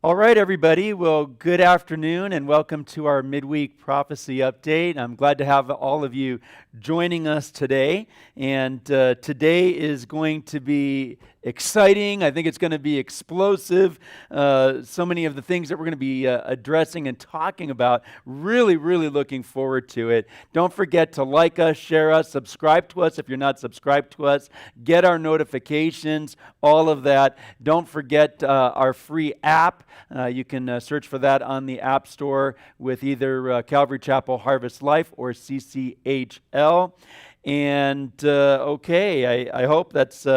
All right, everybody. Well, good afternoon and welcome to our midweek prophecy update. I'm glad to have all of you joining us today. And today is going to be exciting. I think it's going to be explosive. So many of the things that we're going to be addressing and talking about, really looking forward to it. Don't forget to like us, share us, subscribe to us if you're not subscribed to us, get our notifications, all of that. Don't forget our free app. You can search for that on the App Store with either Calvary Chapel Harvest Life or CCHL. And I hope that's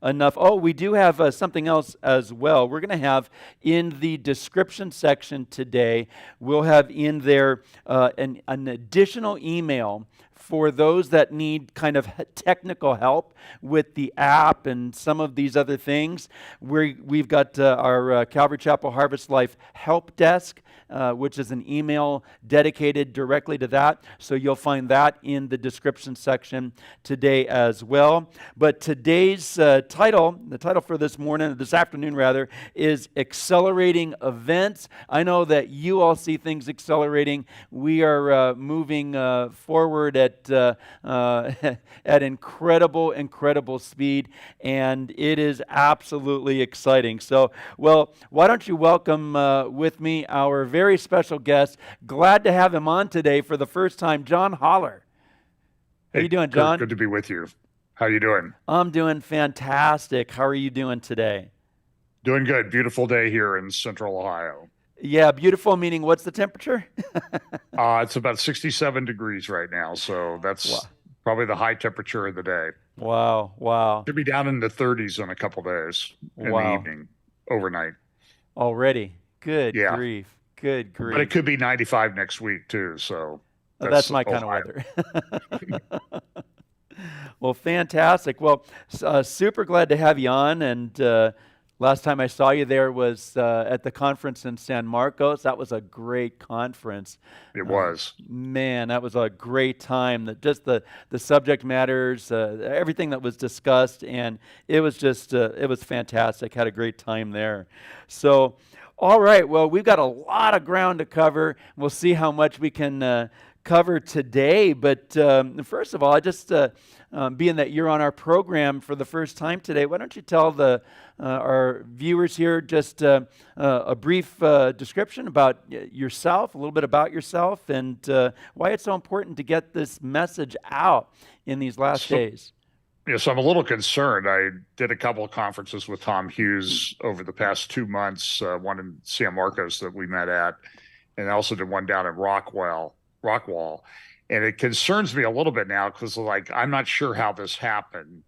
enough. Oh, we do have something else as well. We're going to have in the description section today, we'll have in there an additional email for those that need kind of technical help with the app and some of these other things. We've got our Calvary Chapel Harvest Life help desk, which is an email dedicated directly to that. So you'll find that in the description section today as well. But today's the title for this afternoon rather, is Accelerating Events. I know that you all see things accelerating. We are moving forward at incredible speed, and it is absolutely exciting. So, well, why don't you welcome with me our very special guest. Glad to have him on today for the first time, John Holler. How you doing, John? Good to be with you. How you doing? I'm doing fantastic. How are you doing today? Doing good. Beautiful day here in Central Ohio. Yeah, beautiful meaning what's the temperature? It's about 67 degrees right now, so that's probably the high temperature of the day. Wow. Should be down in the 30s in a couple days in the evening, overnight. Already? Good Yeah. grief. But it could be 95 next week too, so that's my kind of weather. Well, fantastic. Well, super glad to have you on. And last time I saw you there was at the conference in San Marcos. That was a great conference. It was. Man, that was a great time. Just the subject matters, everything that was discussed, and it was just it was fantastic. Had a great time there. So, all right. Well, we've got a lot of ground to cover. We'll see how much we can cover today. But first of all, I just being that you're on our program for the first time today, why don't you tell our viewers here just a brief description about yourself, a little bit about yourself, and why it's so important to get this message out in these last days. Yes, I'm a little concerned. I did a couple of conferences with Tom Hughes over the past 2 months, one in San Marcos that we met at, and I also did one down in Rockwall. And it concerns me a little bit now because, I'm not sure how this happened.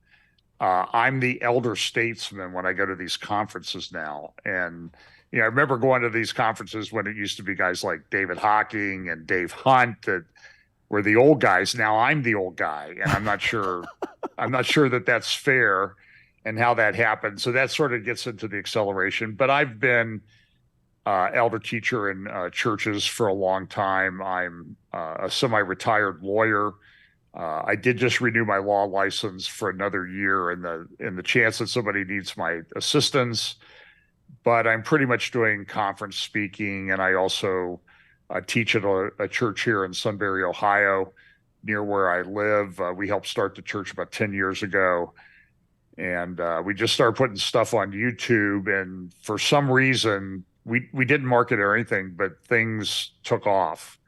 I'm the elder statesman when I go to these conferences now. And, I remember going to these conferences when it used to be guys like David Hocking and Dave Hunt that were the old guys. Now I'm the old guy, and I'm not sure that that's fair and how that happened. So that sort of gets into the acceleration. But I've been elder teacher in churches for a long time. I'm a semi-retired lawyer. I did just renew my law license for another year in the chance that somebody needs my assistance. But I'm pretty much doing conference speaking, and I also teach at a church here in Sunbury, Ohio, near where I live. We helped start the church about 10 years ago. And we just started putting stuff on YouTube. And for some reason, we didn't market or anything, but things took off.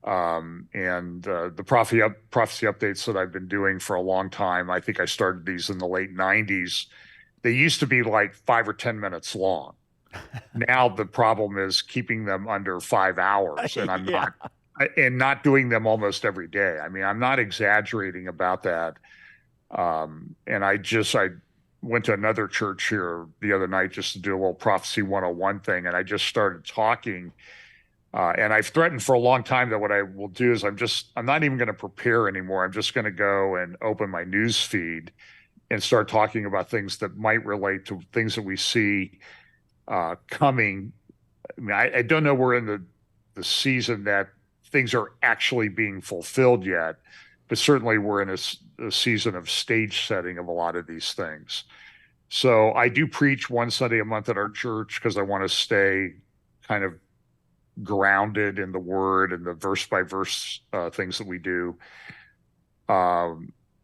And the prophecy updates that I've been doing for a long time, I think I started these in the late 90s. They used to be like 5 or 10 minutes long. Now the problem is keeping them under 5 hours, and I'm not doing them almost every day. I mean, I'm not exaggerating about that. And I went to another church here the other night just to do a little prophecy 101 thing, and I just started talking. And I've threatened for a long time that what I will do is I'm not even going to prepare anymore. I'm just going to go and open my news feed and start talking about things that might relate to things that we see coming. I mean, I don't know we're in the season that things are actually being fulfilled yet, but certainly we're in a season of stage setting of a lot of these things. So I do preach one Sunday a month at our church because I want to stay kind of grounded in the word and the verse by verse things that we do.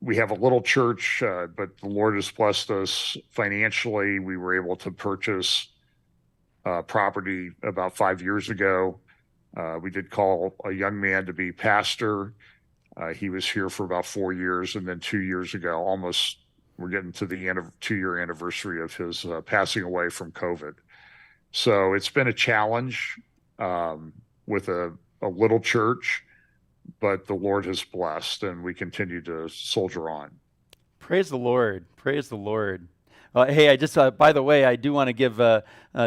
We have a little church, but the Lord has blessed us financially. We were able to purchase property about 5 years ago. We did call a young man to be pastor. He was here for about 4 years, and then 2 years ago, almost we're getting to the end of 2-year anniversary of his passing away from COVID. So it's been a challenge with a little church, but the Lord has blessed, and we continue to soldier on. Praise the Lord. Praise the Lord. Hey, I just, by the way, I do want to give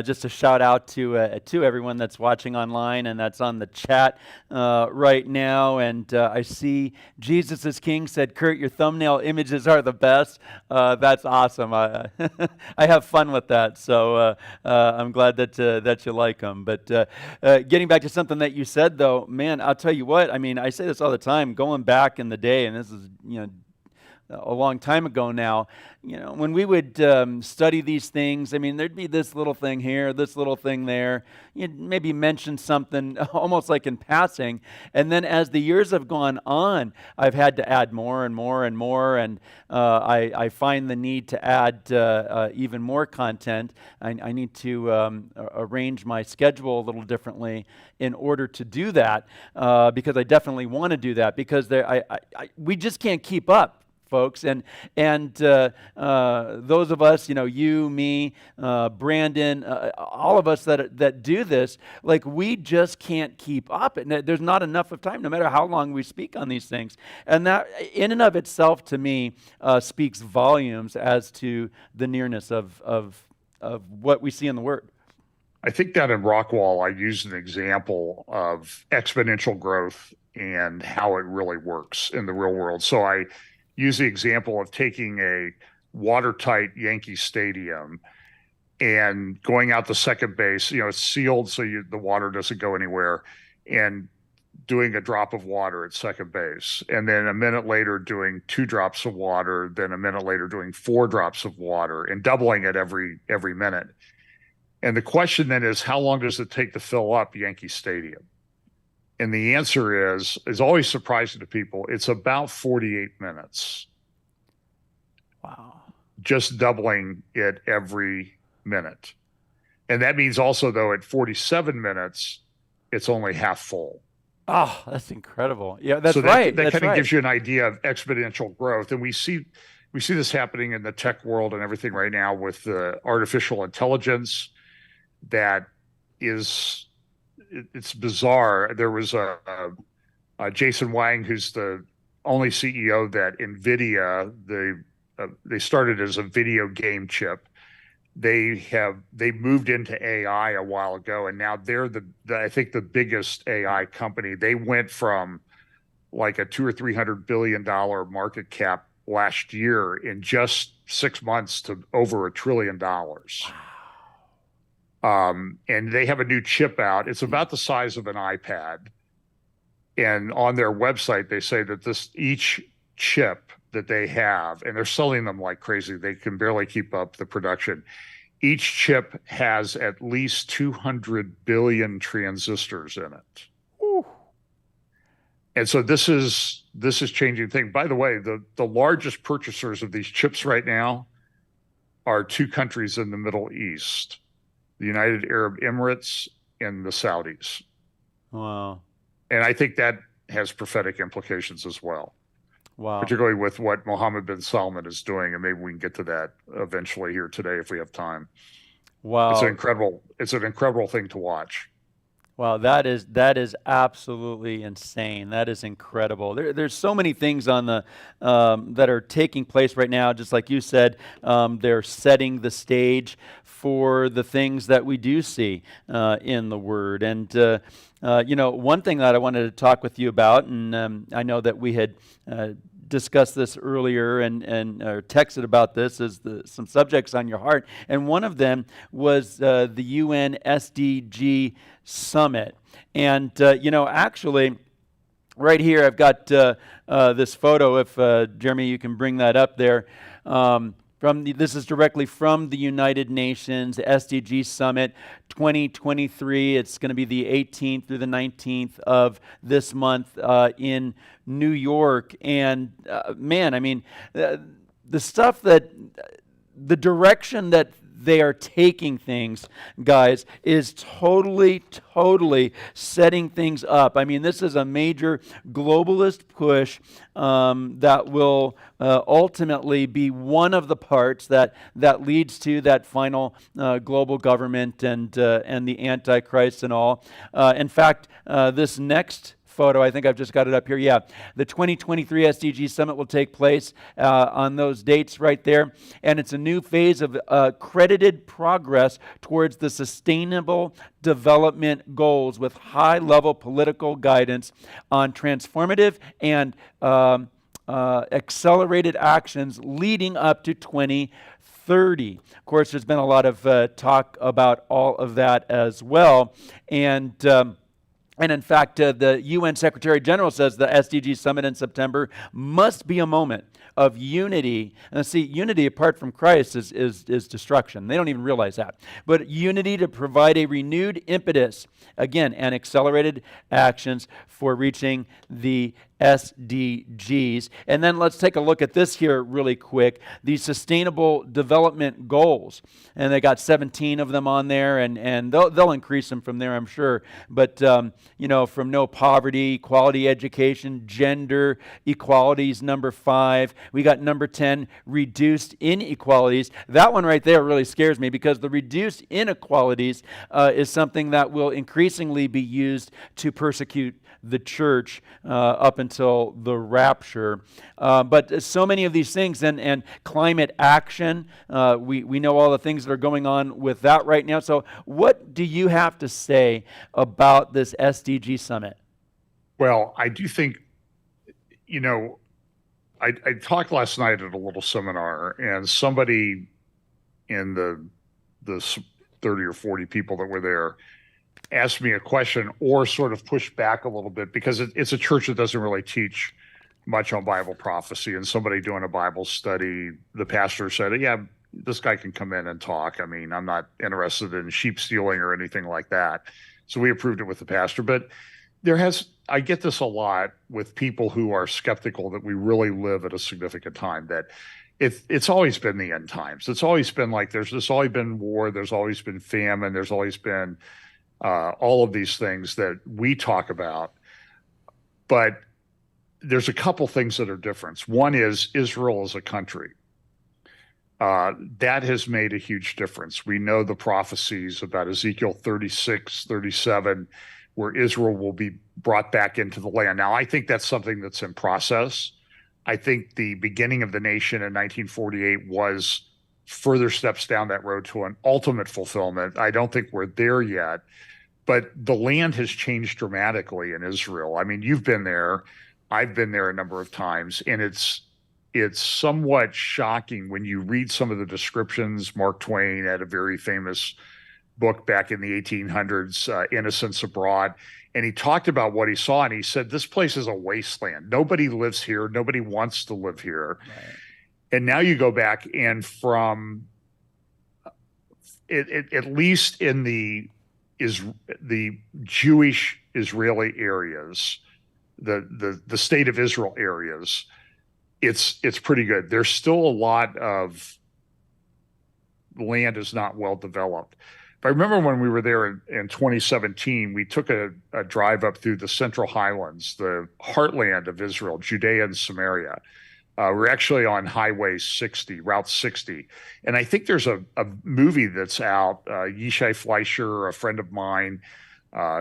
just a shout out to everyone that's watching online and that's on the chat right now. And I see Jesus is King said, Kurt, your thumbnail images are the best. That's awesome. I have fun with that. So I'm glad that you like them. But getting back to something that you said, though, man, I'll tell you what. I mean, I say this all the time, going back in the day, and this is, a long time ago now, when we would study these things, I mean, there'd be this little thing here, this little thing there. You'd maybe mention something almost like in passing. And then as the years have gone on, I've had to add more and more and more. And I find the need to add even more content. I need to arrange my schedule a little differently in order to do that, because I definitely want to do that, because we just can't keep up, folks, and those of us, you, me, Brandon, all of us that do this, like, we just can't keep up, and there's not enough of time, no matter how long we speak on these things, and that, in and of itself, to me, speaks volumes as to the nearness of what we see in the Word. I think that in Rockwall, I used an example of exponential growth and how it really works in the real world. So I use the example of taking a watertight Yankee Stadium and going out to second base. It's sealed so the water doesn't go anywhere, and doing a drop of water at second base. And then a minute later doing 2 drops of water, then a minute later doing 4 drops of water, and doubling it every minute. And the question then is, how long does it take to fill up Yankee Stadium? And the answer is always surprising to people. It's about 48 minutes. Wow. Just doubling it every minute. And that means also, though, at 47 minutes, it's only half full. Oh, that's incredible. Yeah, that's so right. That kind of gives you an idea of exponential growth. And we see this happening in the tech world and everything right now with the artificial intelligence that is... It's bizarre. There was a Jason Wang, who's the only CEO that NVIDIA, they started as a video game chip. They moved into AI a while ago, and now they're I think the biggest AI company. They went from like a $200 or $300 billion market cap last year in just 6 months to over $1 trillion. And they have a new chip out. It's about the size of an iPad. And on their website, they say that each chip that they have, and they're selling them like crazy, they can barely keep up the production. Each chip has at least 200 billion transistors in it. Ooh. And so this is changing thing. By the way, the largest purchasers of these chips right now are 2 countries in the Middle East: the United Arab Emirates and the Saudis. Wow. And I think that has prophetic implications as well. Wow. Particularly with what Mohammed bin Salman is doing, and maybe we can get to that eventually here today if we have time. Wow. It's an incredible thing to watch. Wow, that is absolutely insane. That is incredible. There's so many things on the that are taking place right now. Just like you said, they're setting the stage for the things that we do see in the Word. And one thing that I wanted to talk with you about, and I know that we had discussed this earlier and or texted about this, is some subjects on your heart, and one of them was the UN SDG Summit. And actually, right here I've got this photo. If Jeremy, you can bring that up there. This is directly from the United Nations SDG Summit 2023. It's going to be the 18th through the 19th of this month in New York. And man, I mean, the stuff that the direction that they are taking things, guys, is totally setting things up. I mean, this is a major globalist push that will ultimately be one of the parts that leads to that final global government and the Antichrist and all. In fact, this next photo, I think I've just got it up here. Yeah, the 2023 SDG Summit will take place on those dates right there. And it's a new phase of credited progress towards the sustainable development goals with high-level political guidance on transformative and accelerated actions leading up to 2030. Of course, there's been a lot of talk about all of that as well. And in fact, the UN Secretary General says the SDG Summit in September must be a moment of unity. And see, unity apart from Christ is destruction. They don't even realize that. But unity to provide a renewed impetus, again, and accelerated actions for reaching the SDGs. And then let's take a look at this here really quick. The Sustainable Development Goals. And they got 17 of them on there, and they'll increase them from there, I'm sure. But, from no poverty, quality education, gender equality is number 5. We got number 10, reduced inequalities. That one right there really scares me because the reduced inequalities is something that will increasingly be used to persecute the church up until the rapture. But so many of these things, and climate action, we know all the things that are going on with that right now. So what do you have to say about this SDG Summit? Well, I do think, I talked last night at a little seminar, and somebody in the 30 or 40 people that were there asked me a question or sort of pushed back a little bit because it's a church that doesn't really teach much on Bible prophecy. And somebody doing a Bible study, the pastor said, yeah, this guy can come in and talk. I mean, I'm not interested in sheep stealing or anything like that. So we approved it with the pastor. But I get this a lot with people who are skeptical that we really live at a significant time, that it's always been the end times. It's always been like there's always been war, there's always been famine, there's always been all of these things that we talk about. But there's a couple things that are different. One is Israel as a country. That has made a huge difference. We know the prophecies about Ezekiel 36, 37, where Israel will be brought back into the land. Now, I think that's something that's in process. I think the beginning of the nation in 1948 was further steps down that road to an ultimate fulfillment. I don't think we're there yet, but the land has changed dramatically in Israel. I mean, you've been there. I've been there a number of times, and it's somewhat shocking when you read some of the descriptions. Mark Twain had a very famous book back in the 1800s, Innocents Abroad, and he talked about what he saw, and he said, this place is a wasteland. Nobody lives here. Nobody wants to live here. Right. And now you go back, and from at least in the Jewish Israeli areas, the state of Israel areas, it's pretty good. There's still a lot of land is not well developed. But I remember when we were there in 2017, we took a drive up through the Central Highlands, the heartland of Israel, Judea and Samaria. We're actually on Highway 60, Route 60. And I think there's a movie that's out. Yishai Fleischer, a friend of mine,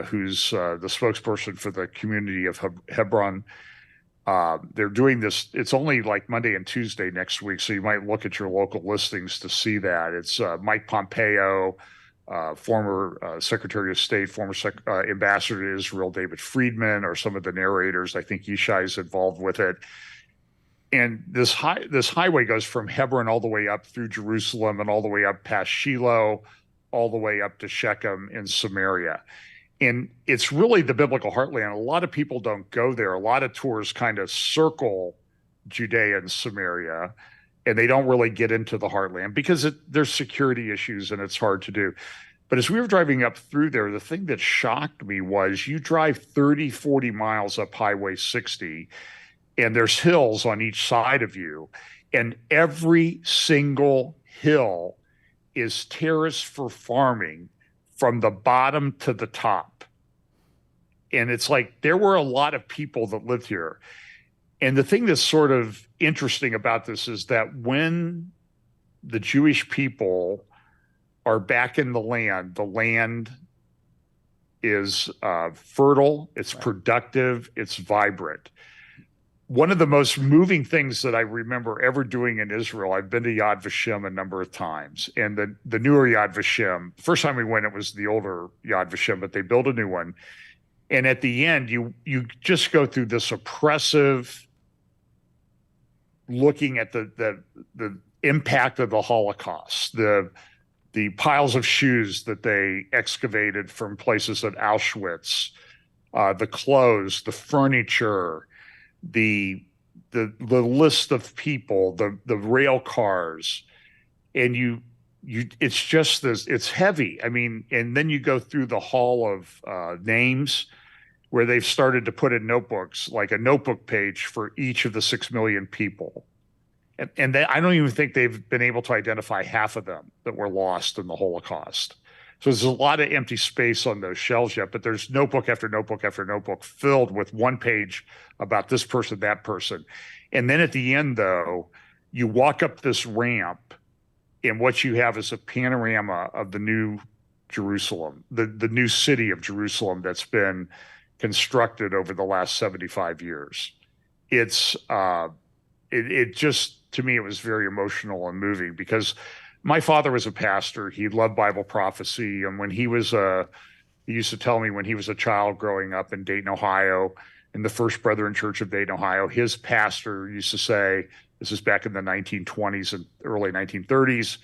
who's the spokesperson for the community of Hebron. They're doing this. It's only like Monday and Tuesday next week, so you might look at your local listings to see that. It's Mike Pompeo, former Secretary of State, former Ambassador to Israel, David Friedman, are some of the narrators. I think Yishai is involved with it. And this highway goes from Hebron all the way up through Jerusalem and all the way up past Shiloh, all the way up to Shechem in Samaria. And it's really the biblical heartland. A lot of people don't go there. A lot of tours kind of circle Judea and Samaria. and they don't really get into the heartland because there's security issues and it's hard to do. But as we were driving up through there, the thing that shocked me was you drive 30, 40 miles up Highway 60, and there's hills on each side of you, and every single hill is terraced for farming from the bottom to the top. And it's like there were a lot of people that lived here. And the thing that's sort of interesting about this is that when the Jewish people are back in the land is fertile, it's productive, it's vibrant. One of the most moving things that I remember ever doing in Israel, I've been to Yad Vashem a number of times, and the newer Yad Vashem, the first time we went, it was the older Yad Vashem, but they built a new one. And at the end, you just go through this oppressive looking at the impact of the Holocaust, the piles of shoes that they excavated from places at Auschwitz, the clothes, the furniture, the list of people, the rail cars, and it's just this, it's heavy. I mean, and then you go through the hall of names where they've started to put in notebooks, like a notebook page for each of the 6 million people. And I don't even think they've been able to identify half of them that were lost in the Holocaust. So there's a lot of empty space on those shelves yet, but there's notebook after notebook after notebook filled with one page about this person, that person. And then at the end, though, you walk up this ramp, and what you have is a panorama of the new Jerusalem, the new city of Jerusalem that's been constructed over the last 75 years. It just, to me, it was very emotional and moving because my father was a pastor. He loved Bible prophecy. And when he used to tell me when he was a child growing up in Dayton, Ohio, in the First Brethren Church of Dayton, Ohio, his pastor used to say, this is back in the 1920s and early 1930s,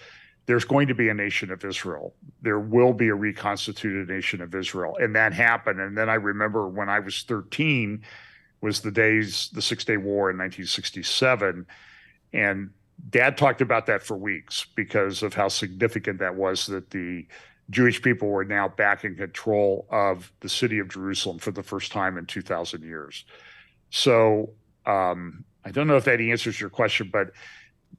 there's going to be a nation of Israel. There will be a reconstituted nation of Israel. And that happened. And then I remember when I was 13 was the 6-Day War in 1967. And Dad talked about that for weeks because of how significant that was, that the Jewish people were now back in control of the city of Jerusalem for the first time in 2,000 years. So I don't know if that answers your question, but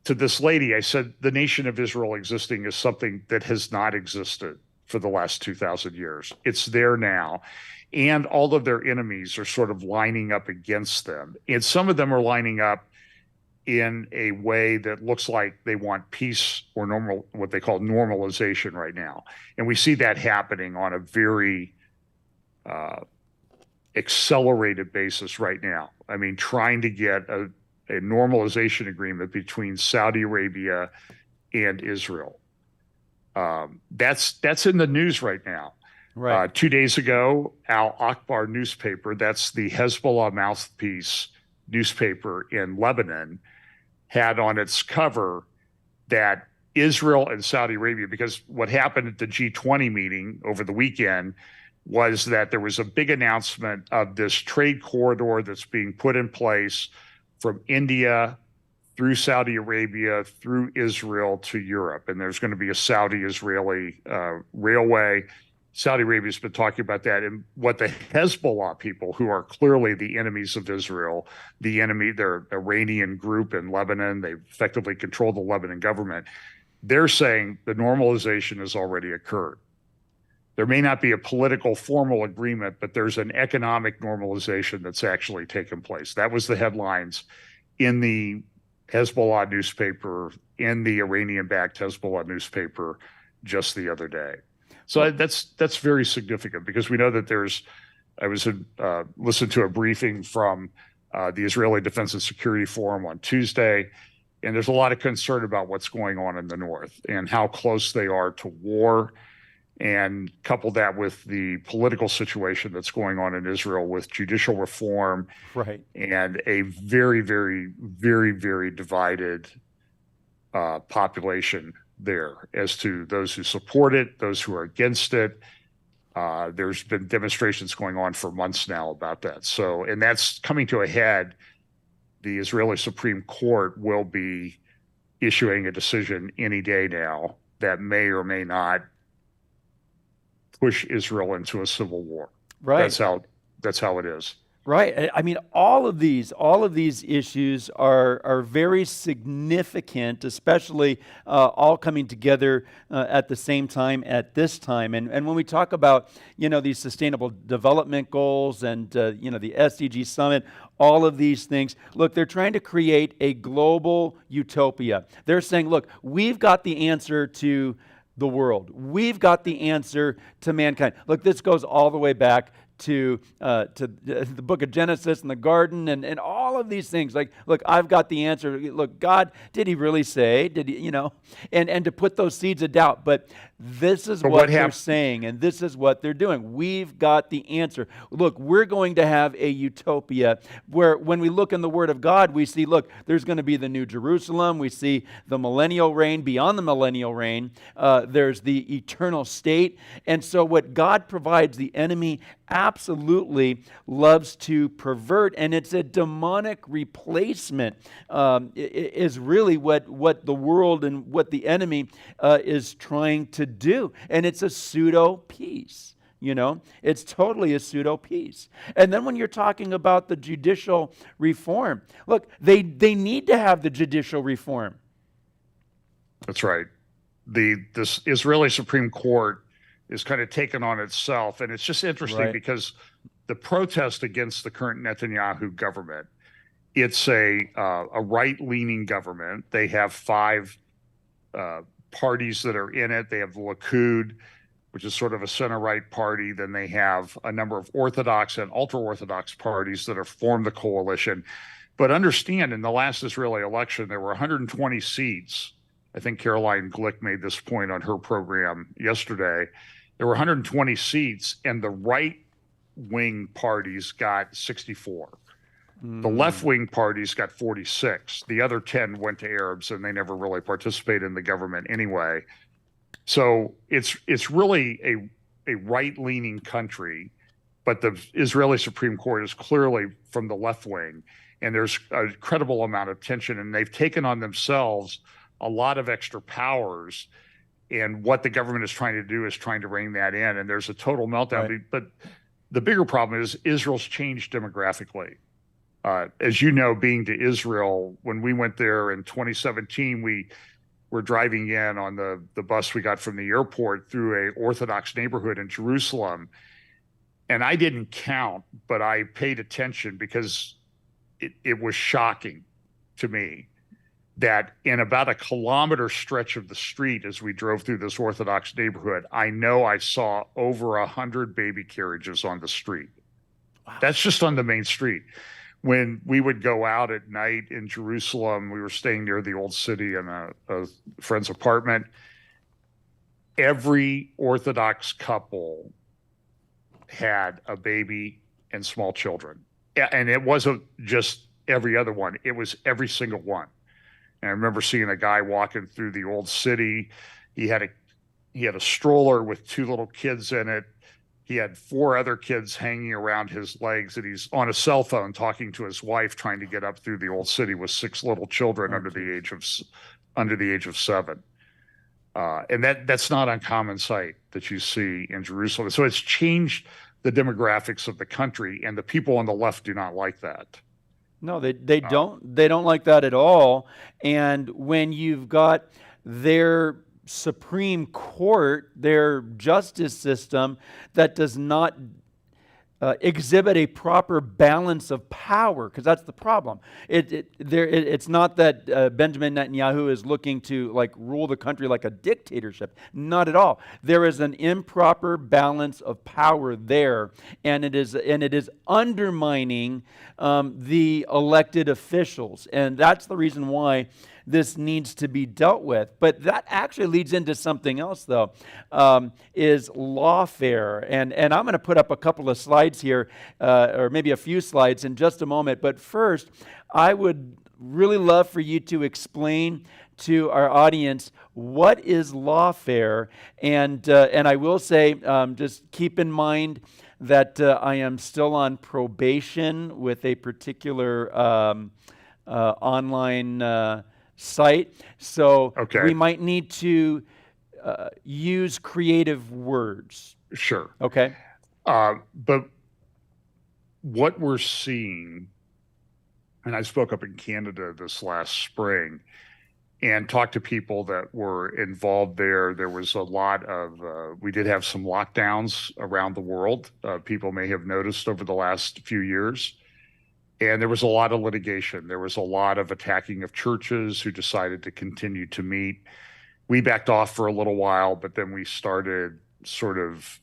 to this lady, I said, the nation of Israel existing is something that has not existed for the last 2,000 years. It's there now. And all of their enemies are sort of lining up against them. And some of them are lining up in a way that looks like they want peace or what they call normalization right now. And we see that happening on a very accelerated basis right now. I mean, trying to get a normalization agreement between Saudi Arabia and Israel. That's in the news right now. Right. 2 days ago, Al Akbar newspaper, that's the Hezbollah mouthpiece newspaper in Lebanon, had on its cover that Israel and Saudi Arabia, because what happened at the G20 meeting over the weekend was that there was a big announcement of this trade corridor that's being put in place from India through Saudi Arabia, through Israel to Europe. And there's going to be a Saudi-Israeli railway. Saudi Arabia's been talking about that. And what the Hezbollah people, who are clearly the enemies of Israel, they're an Iranian group in Lebanon, they effectively control the Lebanon government, they're saying the normalization has already occurred. There may not be a political formal agreement, but there's an economic normalization that's actually taken place. That was the headlines in the Hezbollah newspaper, in the Iranian-backed Hezbollah newspaper just the other day. So that's very significant because we know that I listened to a briefing from the Israeli Defense and Security Forum on Tuesday, and there's a lot of concern about what's going on in the north and how close they are to war, and couple that with the political situation that's going on in Israel with judicial reform, right, and a very, very, very, very divided population there as to those who support it, those who are against it. There's been demonstrations going on for months now about that. So, and that's coming to a head. The Israeli Supreme Court will be issuing a decision any day now that may or may not push Israel into a civil war. Right. That's how it is. Right. I mean, all of these issues are very significant, especially all coming together at the same time at this time. And when we talk about, these sustainable development goals and, the SDG summit, all of these things, look, they're trying to create a global utopia. They're saying, look, we've got the answer to the world. We've got the answer to mankind. Look, this goes all the way back to the book of Genesis and the garden and all of these things. Like, look, I've got the answer. Look, God, did he really say? Did he, and to put those seeds of doubt. But this is what they're saying, and this is what they're doing. We've got the answer. Look, we're going to have a utopia where when we look in the Word of God, we see, look, there's going to be the New Jerusalem. We see the millennial reign. Beyond the millennial reign, there's the eternal state. And so what God provides, the enemy absolutely loves to pervert, and it's a demonic replacement is really what the world and what the enemy is trying to do. And it's a pseudo peace. It's totally a pseudo peace. And then when you're talking about the judicial reform, look, they need to have the judicial reform. That's right. This Israeli Supreme Court is kind of taken on itself, and it's just interesting because the protest against the current Netanyahu government, it's a right-leaning government. They have 5 parties that are in it. They have the Likud, which is sort of a center-right party. Then they have a number of Orthodox and ultra-Orthodox parties that have formed the coalition. But understand, in the last Israeli election, there were 120 seats. I think Caroline Glick made this point on her program yesterday. There were 120 seats, and the right-wing parties got 64. The left-wing parties got 46. The other 10 went to Arabs, and they never really participated in the government anyway. So it's really a right-leaning country, but the Israeli Supreme Court is clearly from the left wing, and there's a credible amount of tension, and they've taken on themselves a lot of extra powers. And what the government is trying to do is trying to rein that in, and there's a total meltdown. Right. But the bigger problem is Israel's changed demographically. As you know, being to Israel, when we went there in 2017, we were driving in on the bus we got from the airport through an Orthodox neighborhood in Jerusalem. And I didn't count, but I paid attention because it was shocking to me that in about a kilometer stretch of the street as we drove through this Orthodox neighborhood, I know I saw over 100 baby carriages on the street. Wow. That's just on the main street. When we would go out at night in Jerusalem, we were staying near the old city in a friend's apartment. Every Orthodox couple had a baby and small children. And it wasn't just every other one. It was every single one. And I remember seeing a guy walking through the old city. He had a stroller with 2 little kids in it. He had 4 other kids hanging around his legs, and he's on a cell phone talking to his wife, trying to get up through the old city with 6 little children under the age of 7. And that's not an uncommon sight that you see in Jerusalem. So it's changed the demographics of the country, and the people on the left do not like that. No, they don't like that at all. And when you've got their Supreme Court, their justice system that does not exhibit a proper balance of power, because that's the problem. It's not that Benjamin Netanyahu is looking to rule the country like a dictatorship. Not at all. There is an improper balance of power there, and it is undermining the elected officials, and that's the reason why this needs to be dealt with. But that actually leads into something else, though, is lawfare. And I'm going to put up a couple of slides here, or maybe a few slides in just a moment. But first, I would really love for you to explain to our audience what is lawfare. And I will say, just keep in mind that I am still on probation with a particular online site. So Okay. we might need to use creative words. Sure. Okay. But what we're seeing, and I spoke up in Canada this last spring and talked to people that were involved there. There was a lot of, we did have some lockdowns around the world. People may have noticed over the last few years. And there was a lot of litigation. There was a lot of attacking of churches who decided to continue to meet. We backed off for a little while, but then we started sort of,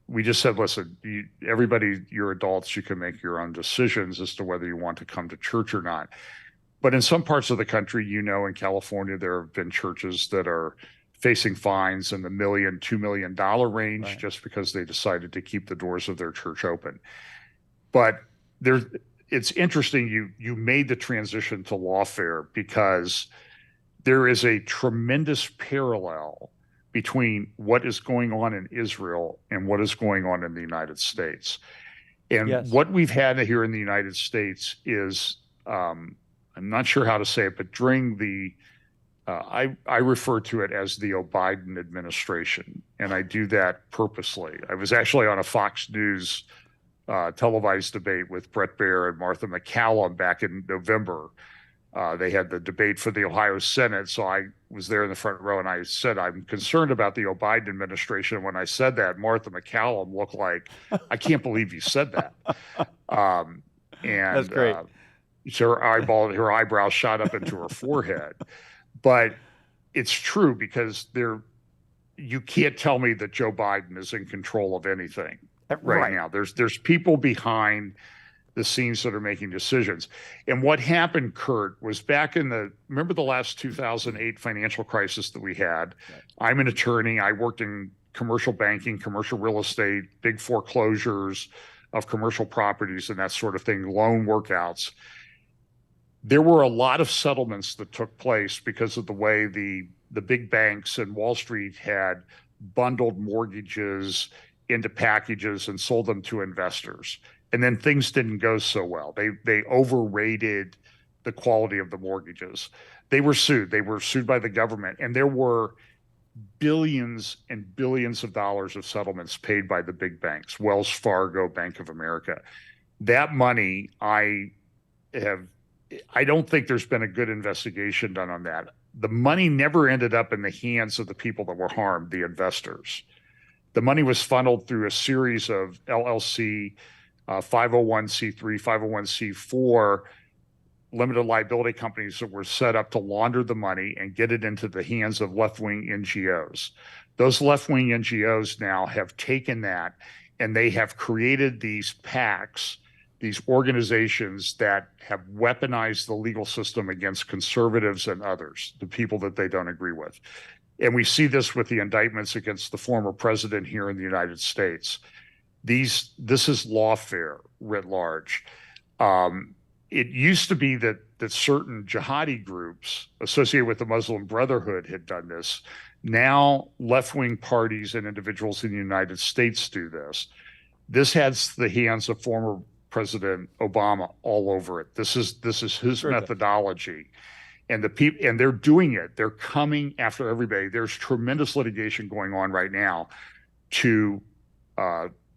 we just said, listen, everybody, you're adults, you can make your own decisions as to whether you want to come to church or not. But in some parts of the country, in California, there have been churches that are facing fines in the $1 million, $2 million range Right. just because they decided to keep the doors of their church open. But it's interesting you made the transition to lawfare, because there is a tremendous parallel between what is going on in Israel and what is going on in the United States. And Yes. what we've had here in the United States is, I'm not sure how to say it, but during the, I refer to it as the Biden administration, and I do that purposely. I was actually on a Fox News televised debate with Brett Baier and Martha McCallum back in November. They had the debate for the Ohio Senate, so I was there in the front row, and I said, I'm concerned about the Biden administration. When I said that, Martha McCallum looked like, I can't believe you said that. And That's great. So her eyebrows shot up into her forehead. But it's true, because you can't tell me that Joe Biden is in control of anything right now. There's people behind the scenes that are making decisions. And what happened, Kurt, was remember the last 2008 financial crisis that we had? Right. I'm an attorney. I worked in commercial banking, commercial real estate, big foreclosures of commercial properties and that sort of thing, loan workouts. There were a lot of settlements that took place because of the way the big banks and Wall Street had bundled mortgages into packages and sold them to investors. And then things didn't go so well. They overrated the quality of the mortgages. They were sued. They were sued by the government. And there were billions and billions of dollars of settlements paid by the big banks, Wells Fargo, Bank of America. That money, I don't think there's been a good investigation done on that. The money never ended up in the hands of the people that were harmed, the investors. The money was funneled through a series of LLC, 501c3, 501c4 limited liability companies that were set up to launder the money and get it into the hands of left-wing NGOs. Those left-wing NGOs now have taken that, and they have created these PACs, these organizations that have weaponized the legal system against conservatives and others, the people that they don't agree with. And we see this with the indictments against the former president here in the United States. This is lawfare writ large. It used to be that certain jihadi groups associated with the Muslim Brotherhood had done this. Now, left-wing parties and individuals in the United States do this. This has the hands of former President Obama all over it. This is his methodology. And they're doing it. They're coming after everybody. There's tremendous litigation going on right now to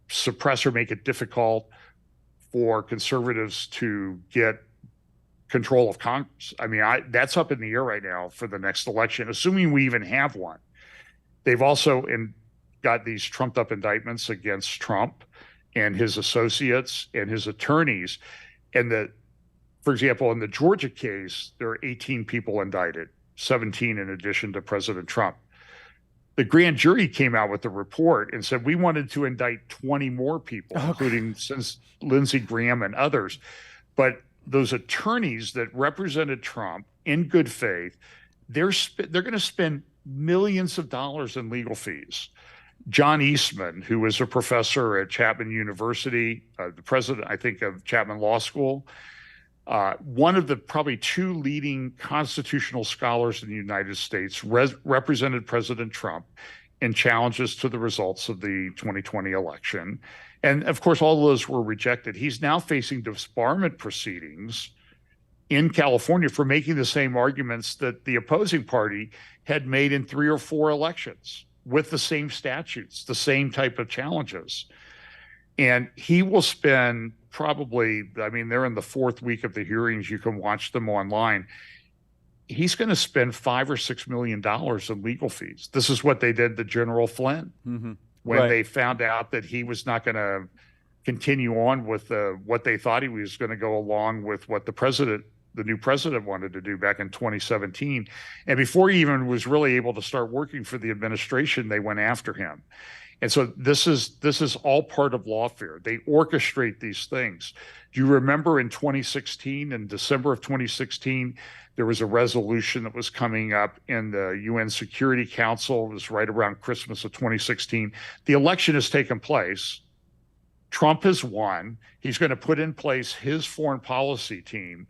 suppress or make it difficult for conservatives to get control of Congress. I mean, that's up in the air right now for the next election, assuming we even have one. They've also got these trumped up indictments against Trump and his associates and his attorneys. And for example, in the Georgia case, there are 18 people indicted, 17 in addition to President Trump. The grand jury came out with a report and said, we wanted to indict 20 more people, including Lindsey Graham and others. But those attorneys that represented Trump in good faith, they're going to spend millions of dollars in legal fees. John Eastman, who was a professor at Chapman University, the president, I think, of Chapman Law School, one of the probably two leading constitutional scholars in the United States, represented President Trump in challenges to the results of the 2020 election. And of course, all of those were rejected. He's now facing disbarment proceedings in California for making the same arguments that the opposing party had made in 3 or 4 elections with the same statutes, the same type of challenges. And he will spend probably, I mean, they're in the 4th week of the hearings. You can watch them online. He's going to spend $5 or $6 million in legal fees. This is what they did to General Flynn when they found out that he was not going to continue on with what they thought he was going to go along with what the new president wanted to do back in 2017. And before he even was really able to start working for the administration, they went after him. And so this is all part of lawfare. They orchestrate these things. Do you remember in 2016, in December of 2016, there was a resolution that was coming up in the UN Security Council. It was right around Christmas of 2016. The election has taken place. Trump has won. He's going to put in place his foreign policy team.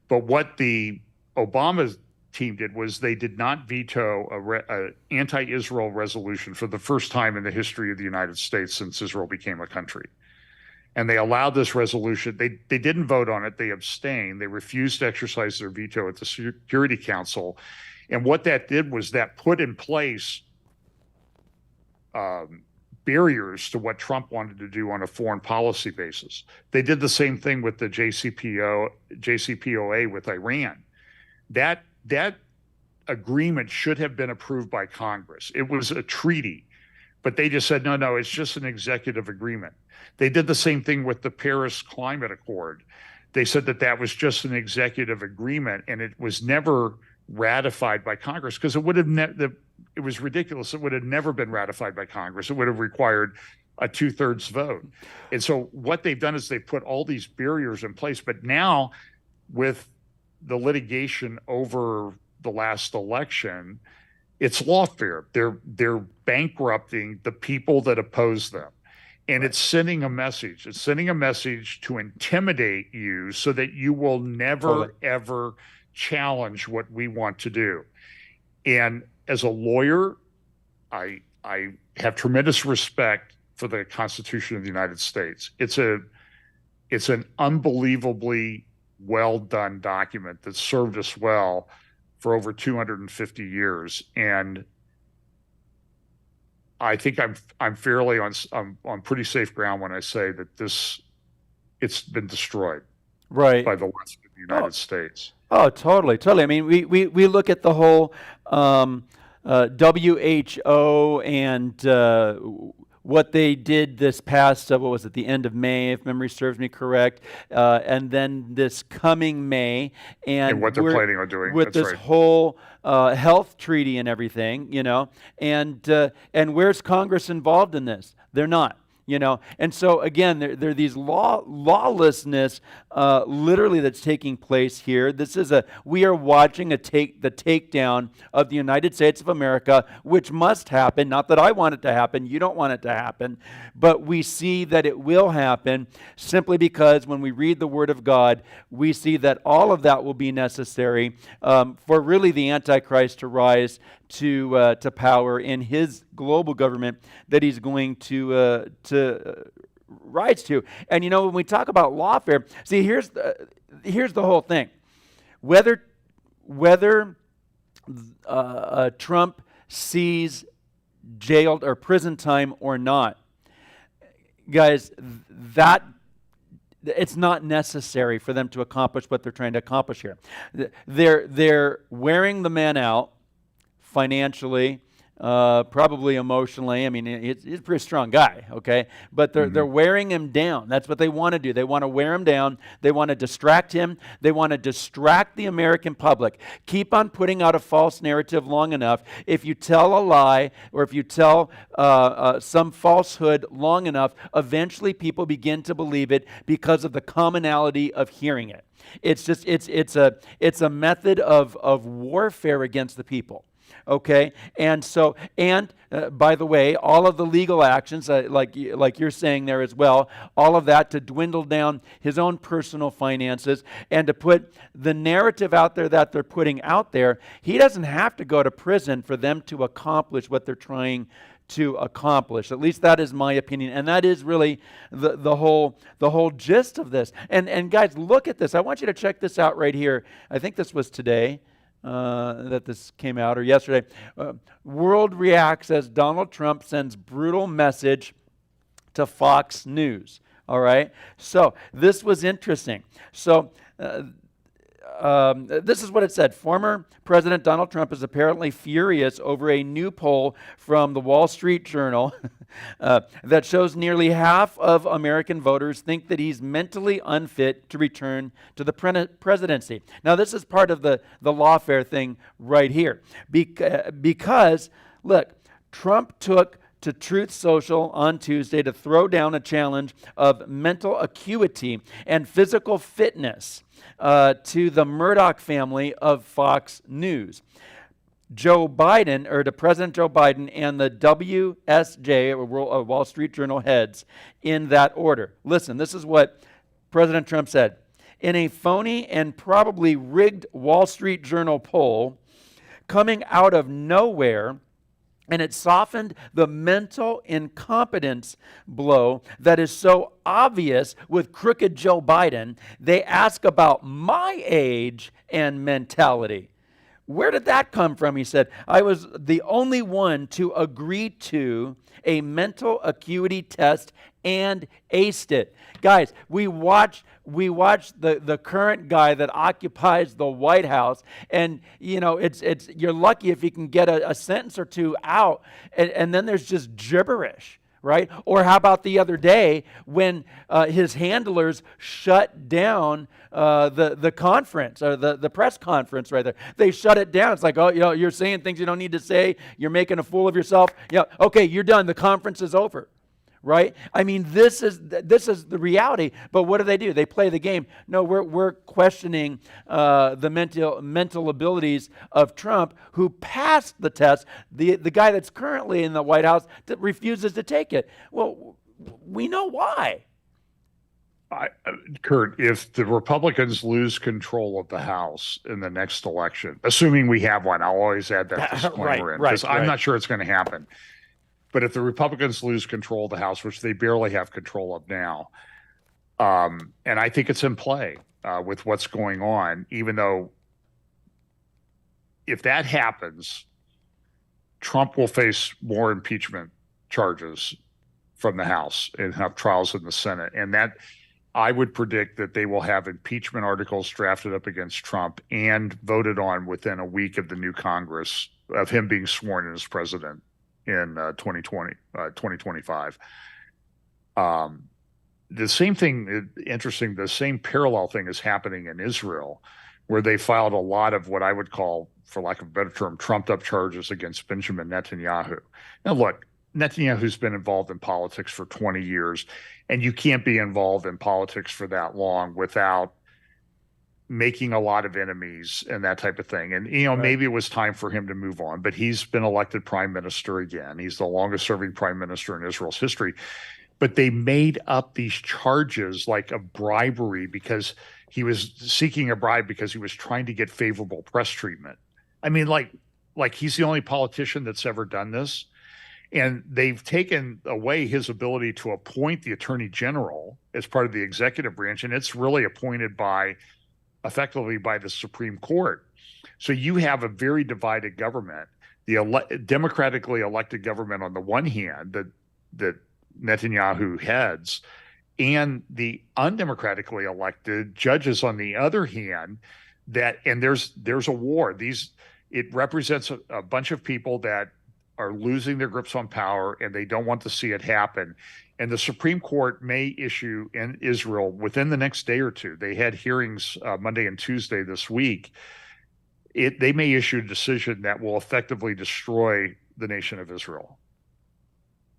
But what the Obama team did was they did not veto an anti-Israel resolution for the first time in the history of the United States since Israel became a country. And they allowed this resolution. They didn't vote on it. They abstained. They refused to exercise their veto at the Security Council. And what that did was that put in place barriers to what Trump wanted to do on a foreign policy basis. They did the same thing with the JCPOA with Iran. That agreement should have been approved by Congress. It was a treaty, but they just said, no, it's just an executive agreement. They did the same thing with the Paris Climate Accord. They said that was just an executive agreement, and it was never ratified by Congress because it would have it was ridiculous. It would have never been ratified by Congress. It would have required a 2/3 vote. And so what they've done is they put all these barriers in place. But now with the litigation over the last election, it's lawfare. They're bankrupting the people that oppose them. And it's sending a message. It's sending a message to intimidate you so that you will never, ever challenge what we want to do. And as a lawyer, I have tremendous respect for the Constitution of the United States. It's an unbelievably well done document that served us well for over 250 years. And I think I'm fairly on pretty safe ground when I say that it's been destroyed by the West of the United States. Oh, totally. I mean, we look at the whole WHO and what they did this past, what was it, the end of May, if memory serves me correct, and then this coming May. And what they're planning on doing. With this whole health treaty and everything, and where's Congress involved in this? They're not. And so again, there are these lawlessness, literally that's taking place here. We are watching the takedown of the United States of America, which must happen. Not that I want it to happen, you don't want it to happen, but we see that it will happen simply because when we read the Word of God, we see that all of that will be necessary for really the Antichrist to rise to power in his global government that he's going to rise to. And when we talk about lawfare, see, here's the whole thing. Whether Trump sees jailed or prison time or not, guys, that it's not necessary for them to accomplish what they're trying to accomplish here. They're wearing the man out financially, probably emotionally. I mean, he's a pretty strong guy, okay? But they're wearing him down. That's what they want to do. They want to wear him down. They want to distract him. They want to distract the American public. Keep on putting out a false narrative long enough. If you tell a lie or if you tell some falsehood long enough, eventually people begin to believe it because of the commonality of hearing it. It's a method of warfare against the people. Okay, and so, by the way, all of the legal actions, like you're saying there as well, all of that to dwindle down his own personal finances and to put the narrative out there that they're putting out there. He doesn't have to go to prison for them to accomplish what they're trying to accomplish. At least that is my opinion, and that is really the whole gist of this. And guys, look at this. I want you to check this out right here. I think this was today that this came out, or yesterday. World reacts as Donald Trump sends brutal message to Fox News. All right. So this was interesting. So. This is what it said. Former President Donald Trump is apparently furious over a new poll from the Wall Street Journal that shows nearly half of American voters think that he's mentally unfit to return to the presidency. Now, this is part of the Lawfare thing right here. Because, look, Trump took to Truth Social on Tuesday to throw down a challenge of mental acuity and physical fitness to the Murdoch family of Fox News. Joe Biden, or to President Joe Biden, and the WSJ, or Wall Street Journal heads, in that order. Listen, this is what President Trump said. In a phony and probably rigged Wall Street Journal poll coming out of nowhere, and it softened the mental incompetence blow that is so obvious with crooked Joe Biden. They ask about my age and mentality. Where did that come from? He said, I was the only one to agree to a mental acuity test and aced it. Guys, we watched the current guy that occupies the White House, and it's you're lucky if you can get a sentence or two out, and then there's just gibberish, right? Or how about the other day when his handlers shut down the conference, or the press conference right there? They shut it down. It's like, oh, you're saying things you don't need to say. You're making a fool of yourself. Yeah, okay, you're done. The conference is over. Right? I mean, this is the reality. But what do? They play the game. No, we're questioning the mental abilities of Trump, who passed the test. The guy that's currently in the White House that refuses to take it. Well, we know why. Kurt, if the Republicans lose control of the House in the next election, assuming we have one, I'll always add that disclaimer in, because I'm not sure it's going to happen. But if the Republicans lose control of the House, which they barely have control of now, and I think it's in play with what's going on, even though if that happens, Trump will face more impeachment charges from the House and have trials in the Senate. And that, I would predict that they will have impeachment articles drafted up against Trump and voted on within a week of the new Congress, of him being sworn in as president in 2025. The same thing, interesting, the same parallel thing is happening in Israel, where they filed a lot of what I would call, for lack of a better term, trumped up charges against Benjamin Netanyahu. Now, look, Netanyahu's been involved in politics for 20 years, and you can't be involved in politics for that long without making a lot of enemies and that type of thing. And, right, maybe it was time for him to move on, but he's been elected prime minister again. He's the longest serving prime minister in Israel's history. But they made up these charges like a bribery, because he was seeking a bribe because he was trying to get favorable press treatment. I mean, like he's the only politician that's ever done this. And they've taken away his ability to appoint the attorney general as part of the executive branch. And it's really appointed effectively by the Supreme Court. So you have a very divided government, the democratically elected government on the one hand that Netanyahu heads, and the undemocratically elected judges on the other hand. And there's a war. It represents a bunch of people that are losing their grips on power, and they don't want to see it happen. And the Supreme Court may issue in Israel within the next day or two. They had hearings Monday and Tuesday this week. They may issue a decision that will effectively destroy the nation of Israel.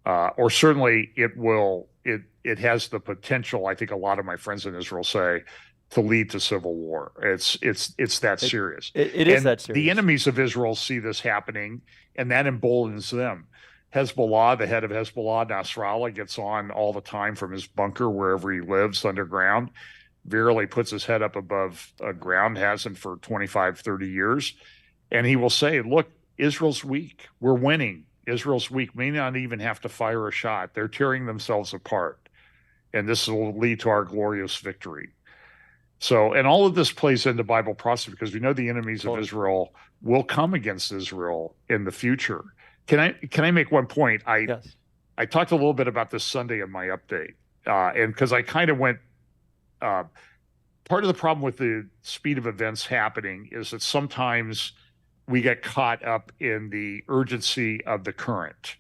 Or certainly it will. It has the potential, I think a lot of my friends in Israel say, to lead to civil war. It's that serious. It is that serious. The enemies of Israel see this happening, and that emboldens them. Hezbollah, the head of Hezbollah, Nasrallah, gets on all the time from his bunker wherever he lives underground. Verily puts his head up above ground, hasn't for 25, 30 years. And he will say, look, Israel's weak. We're winning. Israel's weak, may not even have to fire a shot. They're tearing themselves apart. And this will lead to our glorious victory. So, and all of this plays into Bible prophecy because we know the enemies of Israel will come against Israel in the future. Can I make one point? Yes. I talked a little bit about this Sunday in my update, and because I kind of went, part of the problem with the speed of events happening is that sometimes we get caught up in the urgency of the current.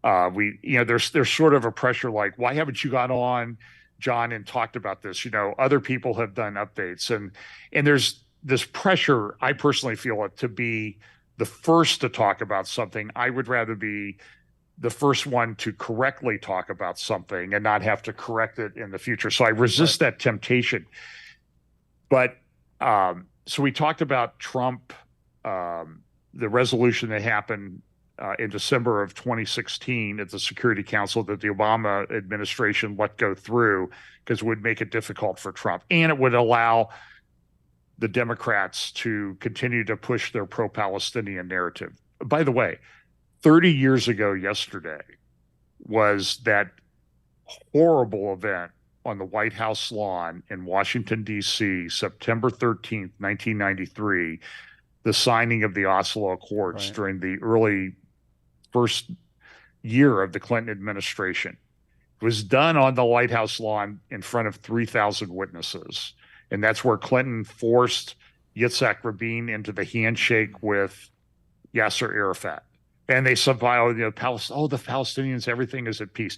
There's sort of a pressure like, why haven't you got on, John, and talked about this? Other people have done updates, and there's this pressure. I personally feel it to be the first to talk about something. I would rather be the first one to correctly talk about something and not have to correct it in the future. So I resist that temptation. But so we talked about Trump, the resolution that happened in December of 2016 at the Security Council that the Obama administration let go through because it would make it difficult for Trump. And it would allow the Democrats to continue to push their pro-Palestinian narrative. By the way, 30 years ago yesterday was that horrible event on the White House lawn in Washington, D.C., September 13th, 1993, the signing of the Oslo Accords during the early first year of the Clinton administration. It was done on the White House lawn in front of 3,000 witnesses. And that's where Clinton forced Yitzhak Rabin into the handshake with Yasser Arafat. And they somehow, the Palestinians, everything is at peace.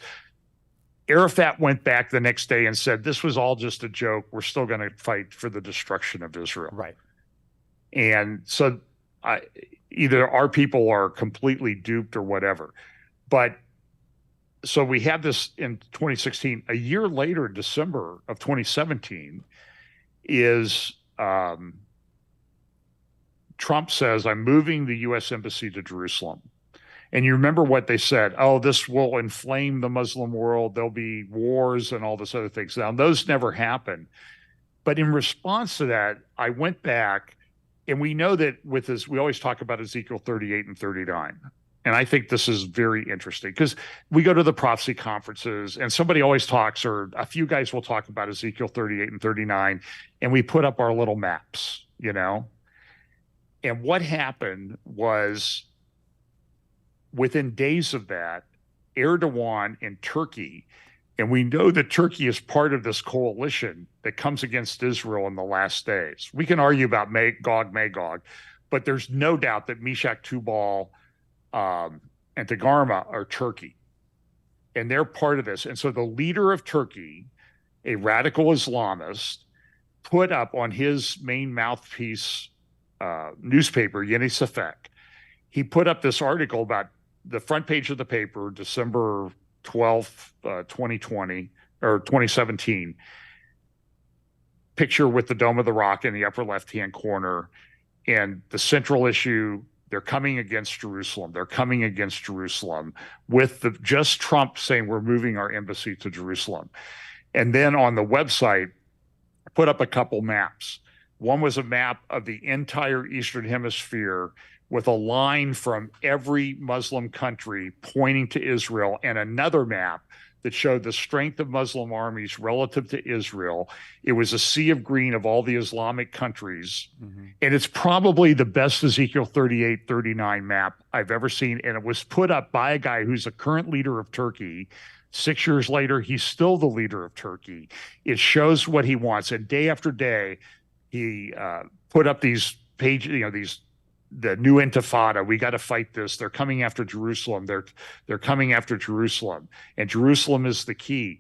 Arafat went back the next day and said, this was all just a joke. We're still going to fight for the destruction of Israel. Right. And so either our people are completely duped or whatever. But so we had this in 2016. A year later, December of 2017, is Trump says, I'm moving the U.S. Embassy to Jerusalem. And you remember what they said, this will inflame the Muslim world. There'll be wars and all this other things. Now, those never happened. But in response to that, I went back, and we know that with this, we always talk about Ezekiel 38 and 39. And I think this is very interesting because we go to the prophecy conferences and somebody always talks, or a few guys will talk about Ezekiel 38 and 39, and we put up our little maps, And what happened was within days of that, Erdogan in Turkey, and we know that Turkey is part of this coalition that comes against Israel in the last days. We can argue about Magog, but there's no doubt that Meshach, Tubal, and Togarmah are Turkey, and they're part of this. And so the leader of Turkey, a radical Islamist, put up on his main mouthpiece newspaper, Yeni Safek, he put up this article about the front page of the paper, December 12th, 2020 or 2017, picture with the Dome of the Rock in the upper left-hand corner, and the central issue, they're coming against Jerusalem. They're coming against Jerusalem with just Trump saying we're moving our embassy to Jerusalem. And then on the website, I put up a couple maps. One was a map of the entire Eastern Hemisphere with a line from every Muslim country pointing to Israel, and another map that showed the strength of Muslim armies relative to Israel. It was a sea of green of all the Islamic countries. Mm-hmm. And it's probably the best Ezekiel 38, 39 map I've ever seen. And it was put up by a guy who's the current leader of Turkey. 6 years later, he's still the leader of Turkey. It shows what he wants. And day after day, he put up these pages, the new intifada. We got to fight this. They're coming after Jerusalem. They're coming after Jerusalem, and Jerusalem is the key.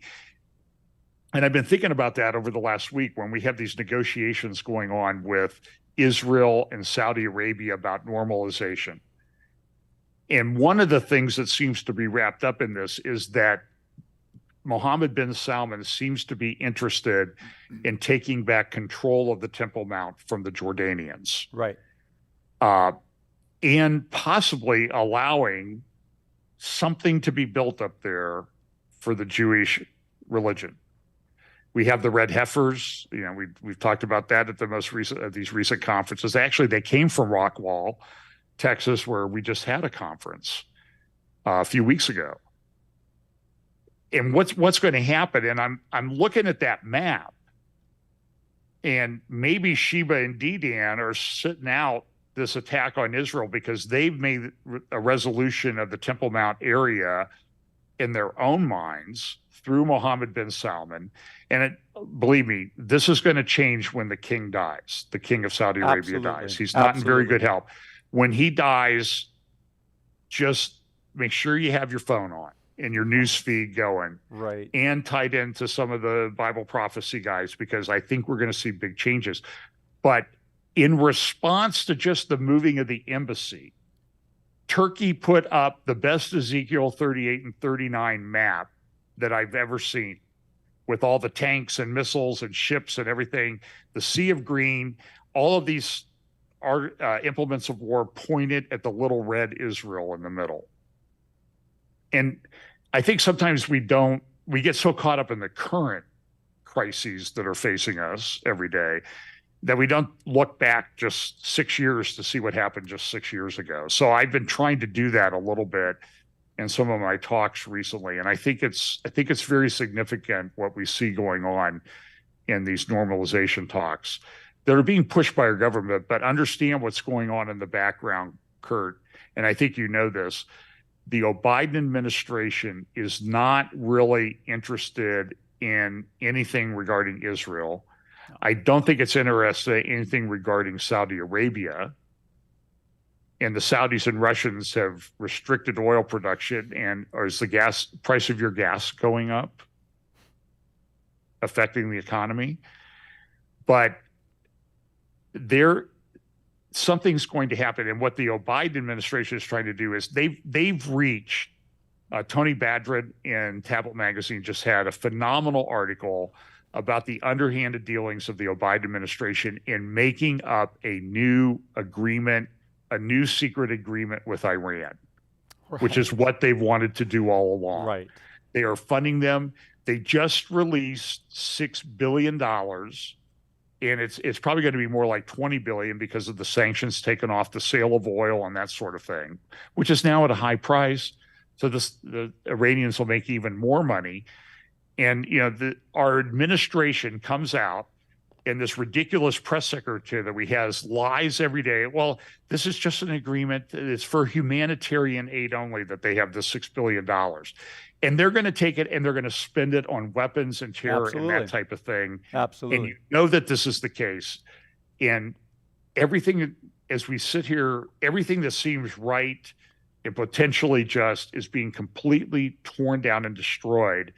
And I've been thinking about that over the last week when we have these negotiations going on with Israel and Saudi Arabia about normalization. And one of the things that seems to be wrapped up in this is that Mohammed bin Salman seems to be interested in taking back control of the Temple Mount from the Jordanians. Right. And possibly allowing something to be built up there for the Jewish religion. We have the red heifers. We've talked about that at the most recent of these recent conferences. Actually, they came from Rockwall, Texas, where we just had a conference. a few weeks ago. And what's going to happen? And I'm looking at that map, and maybe Sheba and Dedan are sitting out this attack on Israel because they've made a resolution of the Temple Mount area in their own minds through Mohammed bin Salman. And believe me, this is going to change when the king dies. The king of Saudi Arabia dies. He's not in very good health. When he dies, just make sure you have your phone on and your news feed going, right, and tied into some of the Bible prophecy guys, because I think we're going to see big changes. But in response to just the moving of the embassy, Turkey put up the best Ezekiel 38 and 39 map that I've ever seen, with all the tanks and missiles and ships and everything, the Sea of Green, all of these are implements of war pointed at the little red Israel in the middle. And I think sometimes we get so caught up in the current crises that are facing us every day that we don't look back just 6 years to see what happened just 6 years ago. So I've been trying to do that a little bit in some of my talks recently. And I think it's very significant what we see going on in these normalization talks that are being pushed by our government, but understand what's going on in the background, Kurt. And I think you know this. The Biden administration is not really interested in anything regarding Israel. I don't think it's interested in anything regarding Saudi Arabia. And the Saudis and Russians have restricted oil production. And is the price of your gas going up, affecting the economy? But something's going to happen. And what the Biden administration is trying to do is they've reached, Tony Badrin in Tablet Magazine just had a phenomenal article about the underhanded dealings of the Biden administration in making up a new agreement, a new secret agreement with Iran, right, which is what they've wanted to do all along. Right. They are funding them. They just released $6 billion, and it's probably going to be more like 20 billion because of the sanctions taken off the sale of oil and that sort of thing, which is now at a high price. So the Iranians will make even more money. And our administration comes out, and this ridiculous press secretary that we has lies every day. Well, this is just an agreement. It's for humanitarian aid only that they have the $6 billion. And they're going to take it and they're going to spend it on weapons and terror Absolutely. and that type of thing. Absolutely. And you know that this is the case. And everything, as we sit here, everything that seems right and potentially just is being completely torn down and destroyed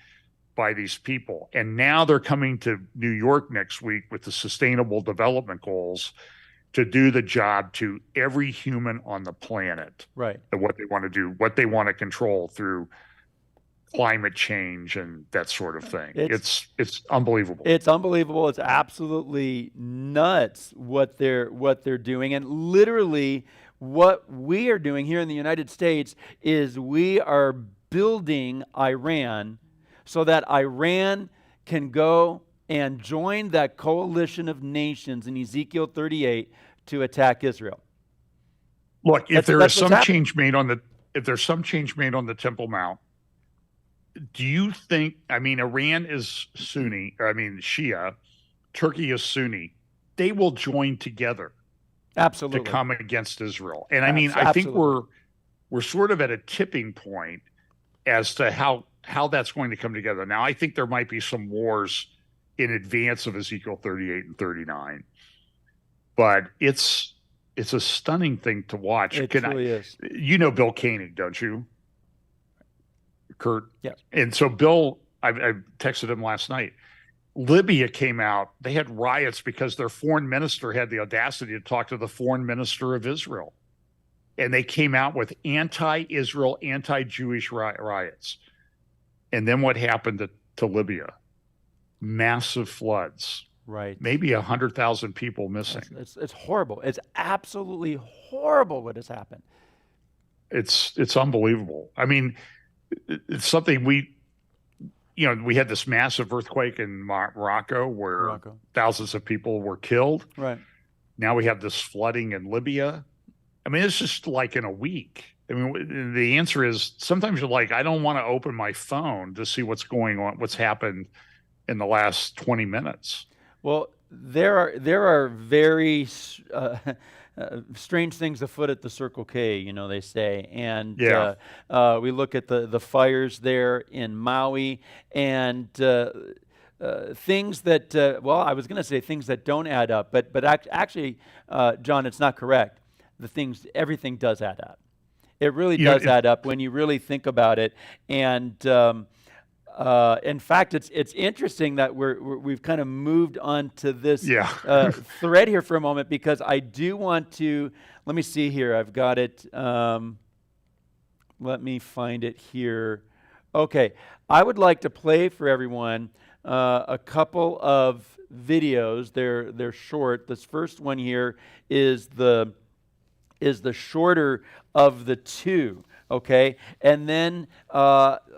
by these people. And now they're coming to New York next week with the Sustainable Development Goals to do the job to every human on the planet. Right. And what they want to do, what they want to control through climate change and that sort of thing. It's unbelievable. It's unbelievable. It's absolutely nuts what they're doing. And literally what we are doing here in the United States is we are building Iran so that Iran can go and join that coalition of nations in Ezekiel 38 to attack Israel. Look, if there's some change made on the Temple Mount, do you think, Iran is Sunni, Shia, Turkey is Sunni, they will join together absolutely to come against Israel. And I think we're sort of at a tipping point as to how that's going to come together. Now, I think there might be some wars in advance of Ezekiel 38 and 39, but it's a stunning thing to watch. It really is. You know Bill Koenig, don't you, Kurt? Yes. And so Bill, I texted him last night. Libya came out. They had riots because their foreign minister had the audacity to talk to the foreign minister of Israel. And they came out with anti-Israel, anti-Jewish riots. And then what happened to Libya? Massive floods. Right. Maybe 100,000 people missing. It's horrible. It's absolutely horrible what has happened. It's unbelievable. It's something we had this massive earthquake in Morocco where thousands of people were killed. Right. Now we have this flooding in Libya. It's just like in a week. I mean, the answer is sometimes you're like, I don't want to open my phone to see what's going on, what's happened in the last 20 minutes. Well, there are very strange things afoot at the Circle K, you know, they say. And Yeah. we look at the fires there in Maui and things that, well, I was going to say things that don't add up, but actually, John, it's not correct. Everything does add up. It really does add up when you really think about it. And in fact, it's interesting that we've kind of moved on to this thread here for a moment, because I do want to, let me see here. I've got it. Let me find it here. Okay. I would like to play for everyone a couple of videos. They're short. This first one here is the shorter of the two, okay? And then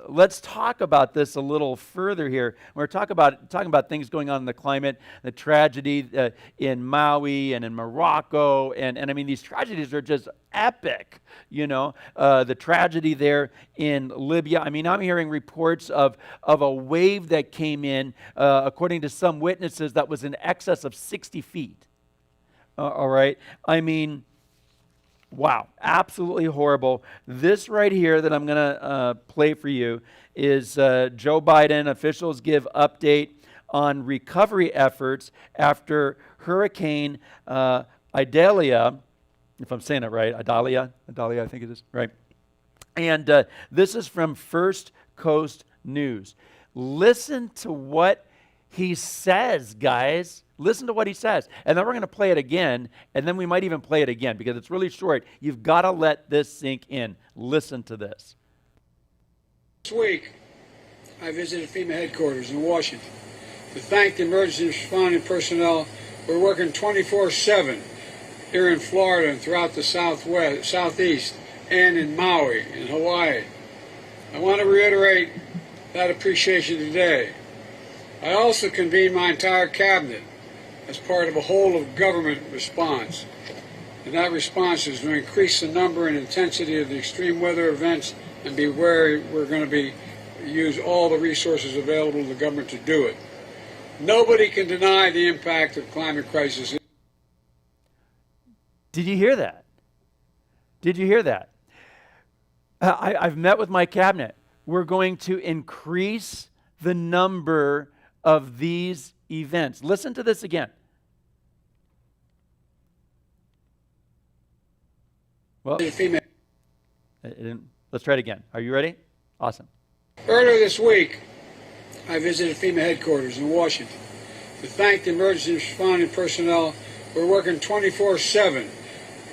let's talk about this a little further here. We're talking about things going on in the climate, the tragedy in Maui and in Morocco, and I mean, these tragedies are just epic, you know. The tragedy there in Libya. I mean, I'm hearing reports of a wave that came in, according to some witnesses, that was in excess of 60 feet. All right? I mean, wow, absolutely horrible. This right here that I'm going to play for you is Joe Biden. Officials give update on recovery efforts after Hurricane Idalia, if I'm saying it right, Idalia, I think it is, right? And this is from First Coast News. Listen to what he says, guys. Listen to what he says. And then we're going to play it again, and then we might even play it again because it's really short. You've got to let this sink in. Listen to this. This week, I visited FEMA headquarters in Washington to thank the emergency responding personnel who are working 24/7 here in Florida and throughout the southeast, and in Maui and Hawaii. I want to reiterate that appreciation today. I also convened my entire cabinet as part of a whole-of-government response. And that response is to increase the number and intensity of the extreme weather events and be wary we're going to use all the resources available to the government to do it. Nobody can deny the impact of climate crisis. Did you hear that? Did you hear that? I've met with my cabinet. We're going to increase the number of these events. Listen to this again. Well, let's try it again. Are you ready? Awesome. Earlier this week, I visited FEMA headquarters in Washington to thank the emergency responding personnel who are working 24/7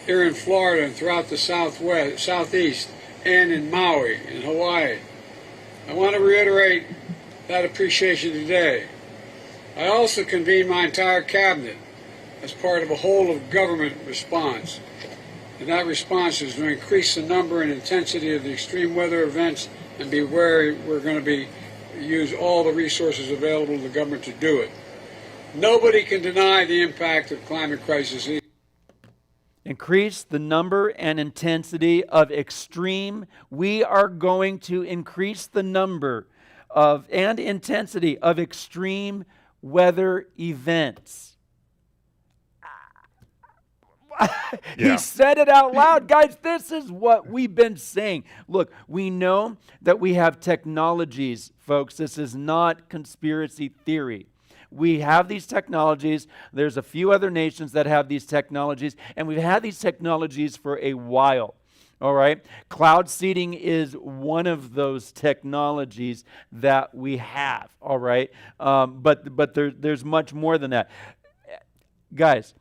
here in Florida and throughout the southeast, and in Maui and Hawaii. I want to reiterate that appreciation today. I also convened my entire cabinet as part of a whole-of-government response. And that response is to increase the number and intensity of the extreme weather events and be wary we're going to use all the resources available to the government to do it. Nobody can deny the impact of climate crisis. Increase the number and intensity of extreme. We are going to increase the number and intensity of extreme weather events. He said it out loud. Guys, this is what we've been saying. Look, we know that we have technologies, folks. This is not conspiracy theory. We have these technologies. There's a few other nations that have these technologies, and we've had these technologies for a while. All right? Cloud seeding is one of those technologies that we have. All right? But there's much more than that. Guys,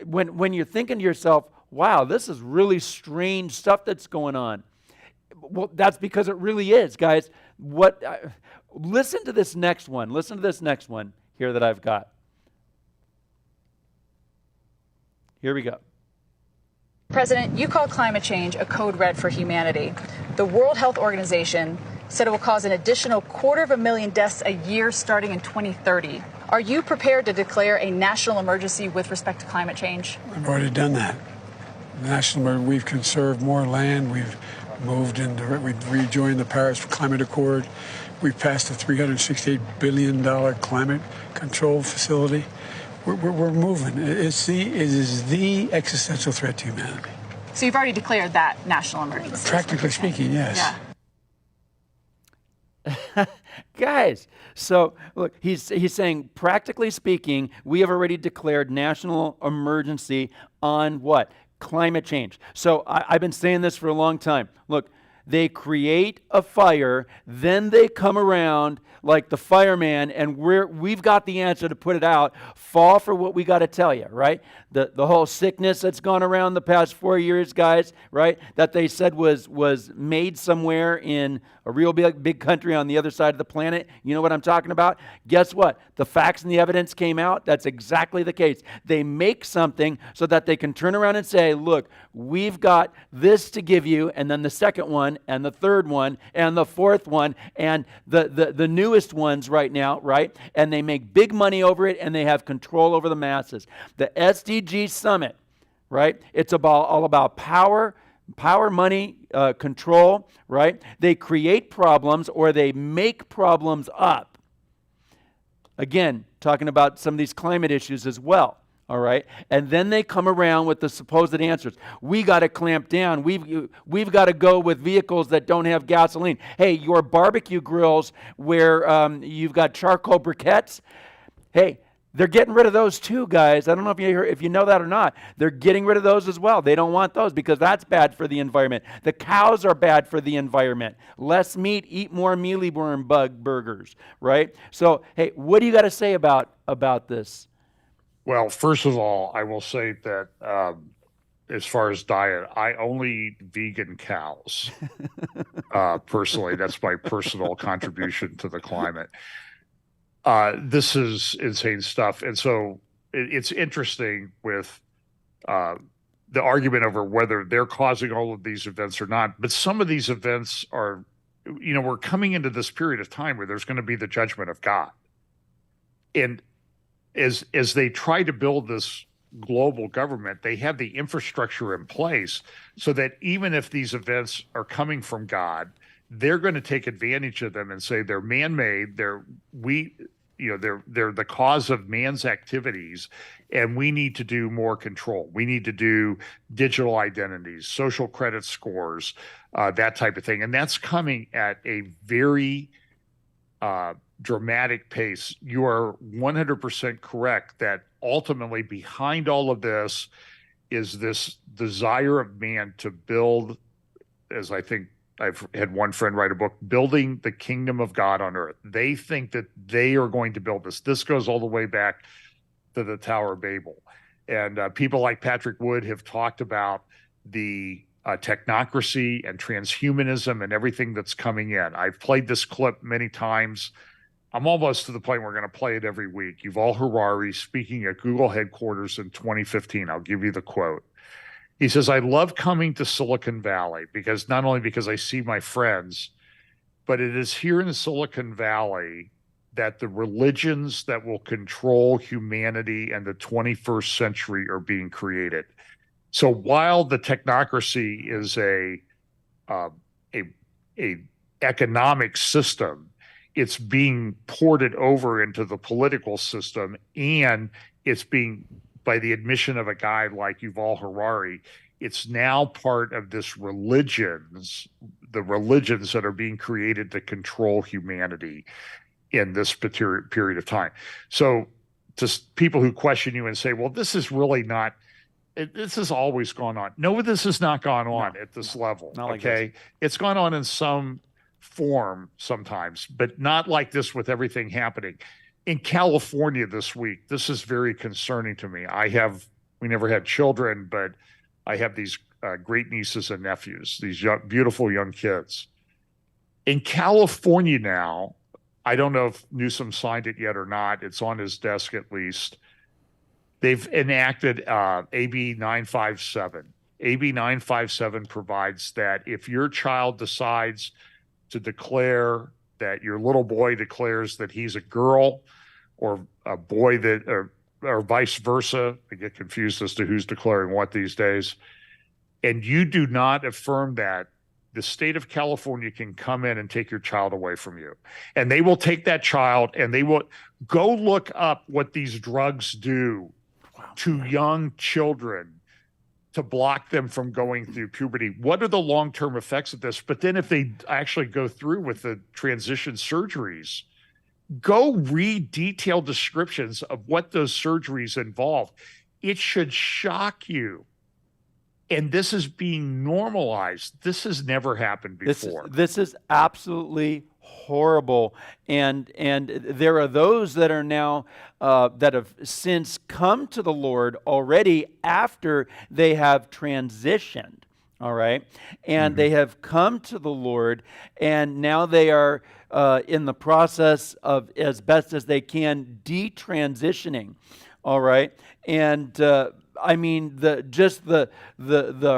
when you're thinking to yourself, wow, this is really strange stuff that's going on. Well, that's because it really is, guys. Listen to this next one. Listen to this next one here that I've got. Here we go. President, you call climate change a code red for humanity. The World Health Organization said it will cause an additional 250,000 deaths a year starting in 2030. Are you prepared to declare a national emergency with respect to climate change? I've already done that. We've conserved more land. We've we've rejoined the Paris Climate Accord. We've passed a $368 billion climate control facility. We're moving. It is the existential threat to humanity. So you've already declared that national emergency. Practically speaking, yes. Yeah. Guys, so look, he's saying, practically speaking, we have already declared national emergency on what? Climate change. So I've been saying this for a long time. Look, they create a fire, then they come around like the fireman, and we've got the answer to put it out. Fall for what we got to tell you, right? The whole sickness that's gone around the past 4 years, guys, right? That they said was made somewhere in a real big country on the other side of the planet. You know what I'm talking about? Guess what? The facts and the evidence came out. That's exactly the case. They make something so that they can turn around and say, look, we've got this to give you, and then the second one, and the third one, and the fourth one, and the newest ones right now, right? And they make big money over it, and they have control over the masses. The SDG summit, right? It's all about power, money, control, right? They create problems or they make problems up. Again, talking about some of these climate issues as well. All right, and then they come around with the supposed answers. We got to clamp down. We've got to go with vehicles that don't have gasoline. Hey, your barbecue grills where you've got charcoal briquettes. Hey, they're getting rid of those too, guys. I don't know if you know that or not. They're getting rid of those as well. They don't want those because that's bad for the environment. The cows are bad for the environment. Less meat, eat more mealyworm bug burgers, right? So, hey, what do you got to say about this? Well, first of all, I will say that as far as diet, I only eat vegan cows. Personally, that's my personal contribution to the climate. This is insane stuff. And so it's interesting with the argument over whether they're causing all of these events or not. But some of these events are, we're coming into this period of time where there's going to be the judgment of God. And as they try to build this global government, they have the infrastructure in place so that even if these events are coming from God, they're going to take advantage of them and say they're man-made, they're the cause of man's activities, and we need to do more control. We need to do digital identities, social credit scores, that type of thing. And that's coming at a very dramatic pace. You are 100% correct that ultimately behind all of this is this desire of man to build, as I think I've had one friend write a book, building the kingdom of God on earth. They think that they are going to build this. This goes all the way back to the Tower of Babel. And people like Patrick Wood have talked about the technocracy and transhumanism and everything that's coming in. I've played this clip many times. I'm almost to the point where we're going to play it every week. Yuval Harari speaking at Google headquarters in 2015. I'll give you the quote. He says, I love coming to Silicon Valley because not only because I see my friends, but it is here in Silicon Valley that the religions that will control humanity and the 21st century are being created. So while the technocracy is a economic system, it's being ported over into the political system, and it's being, by the admission of a guy like Yuval Harari, it's now part of the religions that are being created to control humanity in this period of time. So to people who question you and say, well, this is really not, this has always gone on. No, this has not gone on at this level, okay? It's gone on in some form sometimes, but not like this with everything happening. In California this week, this is very concerning to me. We never had children, but I have these great nieces and nephews, these beautiful young kids. In California now, I don't know if Newsom signed it yet or not. It's on his desk at least. They've enacted AB 957. AB 957 provides that if your child decides to declare that your little boy declares that he's a girl, or a boy that, or vice versa, I get confused as to who's declaring what these days. and you do not affirm that, the state of California can come in and take your child away from you. And they will take that child and they will go look up what these drugs do to young children to block them from going through puberty. What are the long-term effects of this? But then if they actually go through with the transition surgeries, go read detailed descriptions of what those surgeries involve. It should shock you. And this is being normalized. This has never happened before. This is absolutely horrible. And there are those that are now that have since come to the Lord already after they have transitioned. All right. And they have come to the Lord, and now they are in the process of, as best as they can, detransitioning. All right. And I mean, the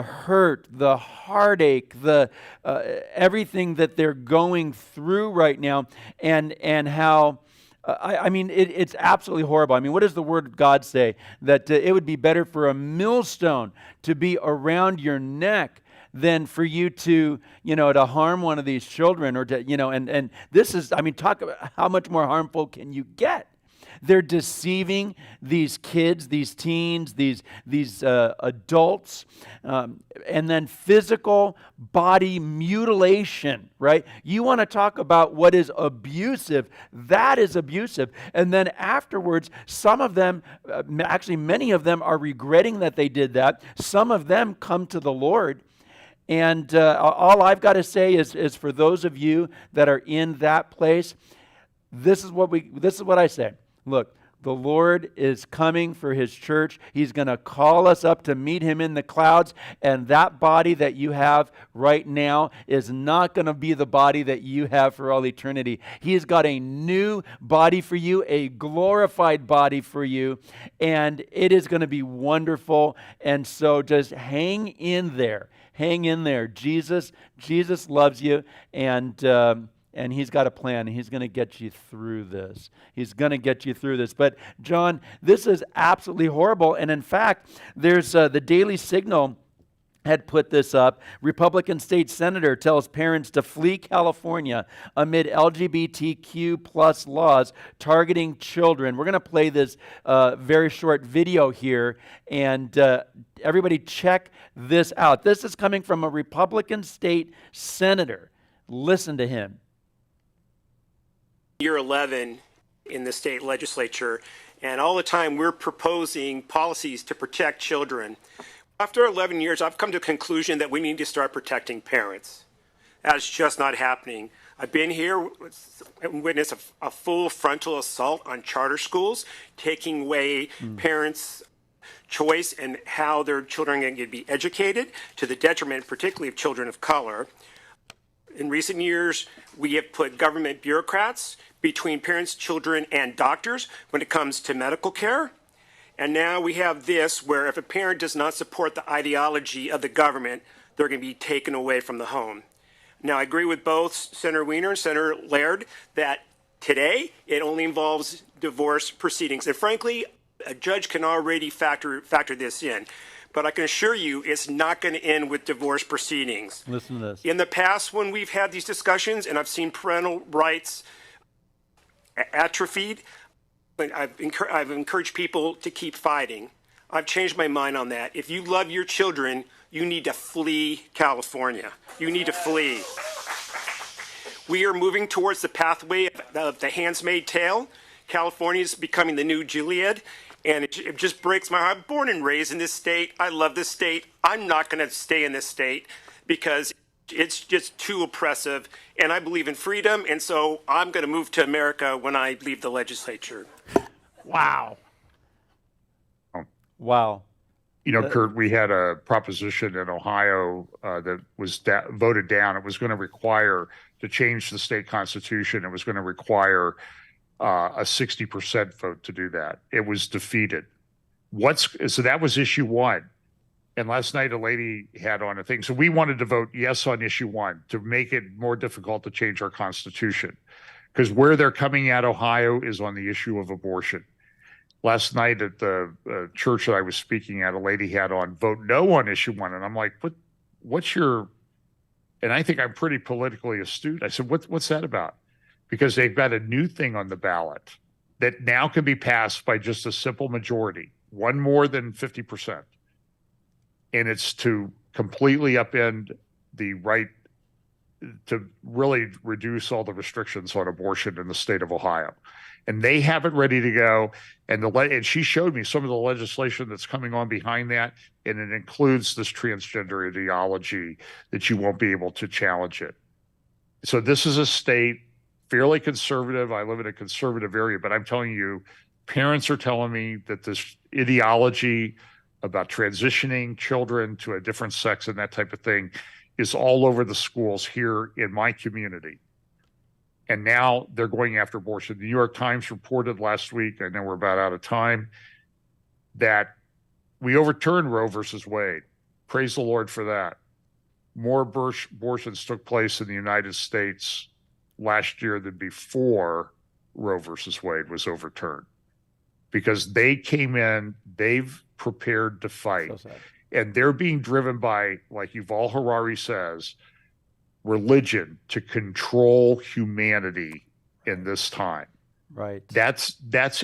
hurt, the heartache, the everything that they're going through right now, and how I mean, it's absolutely horrible. I mean, what does the Word of God say? That it would be better for a millstone to be around your neck than for you to, to harm one of these children, or to, and this is, I mean, talk about how much more harmful can you get? They're deceiving these kids, these teens, these adults, and then physical body mutilation, right? You want to talk about what is abusive. That is abusive. And then afterwards, some of them, actually many of them, are regretting that they did that. Some of them come to the Lord. And all I've got to say is for those of you that are in that place, this is what I say. Look, the Lord is coming for his church. He's going to call us up to meet him in the clouds, and that body that you have right now is not going to be the body that you have for all eternity. He's got a new body for you, a glorified body for you, and it is going to be wonderful. And so just hang in there. Hang in there. Jesus loves you, and he's got a plan, and he's going to get you through this. He's going to get you through this. But, John, this is absolutely horrible. And, in fact, there's the Daily Signal had put this up. Republican state senator tells parents to flee California amid LGBTQ plus laws targeting children. We're going to play this very short video here, and everybody check this out. This is coming from a Republican state senator. Listen to him. Year 11 in the state legislature, and all the time we're proposing policies to protect children. After 11 years, I've come to the conclusion that we need to start protecting parents. That's just not happening. I've been here and witnessed a full frontal assault on charter schools, taking away parents' choice and how their children are going to be educated, to the detriment particularly of children of color. In recent years, we have put government bureaucrats between parents, children, and doctors when it comes to medical care. And now we have this, where if a parent does not support the ideology of the government, they're going to be taken away from the home. Now, I agree with both Senator Wiener and Senator Laird that today it only involves divorce proceedings. And frankly, a judge can already factor this in. But I can assure you it's not going to end with divorce proceedings. Listen to this. In the past, when we've had these discussions and I've seen parental rights atrophied, I've encouraged people to keep fighting. I've changed my mind on that. If you love your children, you need to flee California. You need to flee. We are moving towards the pathway of the Handmaid's Tale. California is becoming the new Gilead. And it just breaks my heart. I'm born and raised in this state. I love this state. I'm not going to stay in this state because it's just too oppressive. And I believe in freedom. And so I'm going to move to America when I leave the legislature. Wow. Wow. You know, Kurt, we had a proposition in Ohio that was voted down. It was going to require, to change the state constitution, it was going to require a 60% vote to do that. It was defeated. So that was issue one. And last night a lady had on a thing. So we wanted to vote yes on issue one to make it more difficult to change our constitution. Because where they're coming at Ohio is on the issue of abortion. Last night at the church that I was speaking at, a lady had on vote no on issue 1. And I'm like, what's your, and I think I'm pretty politically astute. I said, what's that about? Because they've got a new thing on the ballot that now can be passed by just a simple majority, one more than 50%. And it's to completely upend the right to really reduce all the restrictions on abortion in the state of Ohio. And they have it ready to go. And she showed me some of the legislation that's coming on behind that, and it includes this transgender ideology that you won't be able to challenge it. So this is a state fairly conservative. I live in a conservative area, but I'm telling you, parents are telling me that this ideology about transitioning children to a different sex and that type of thing is all over the schools here in my community. And now they're going after abortion. The New York Times reported last week, I know we're about out of time, that we overturned Roe versus Wade. Praise the Lord for that. More abortions took place in the United States last year than before Roe versus Wade was overturned. Because they came in, they've prepared to fight. So sad. And they're being driven by, like Yuval Harari says, religion to control humanity in this time. Right. That's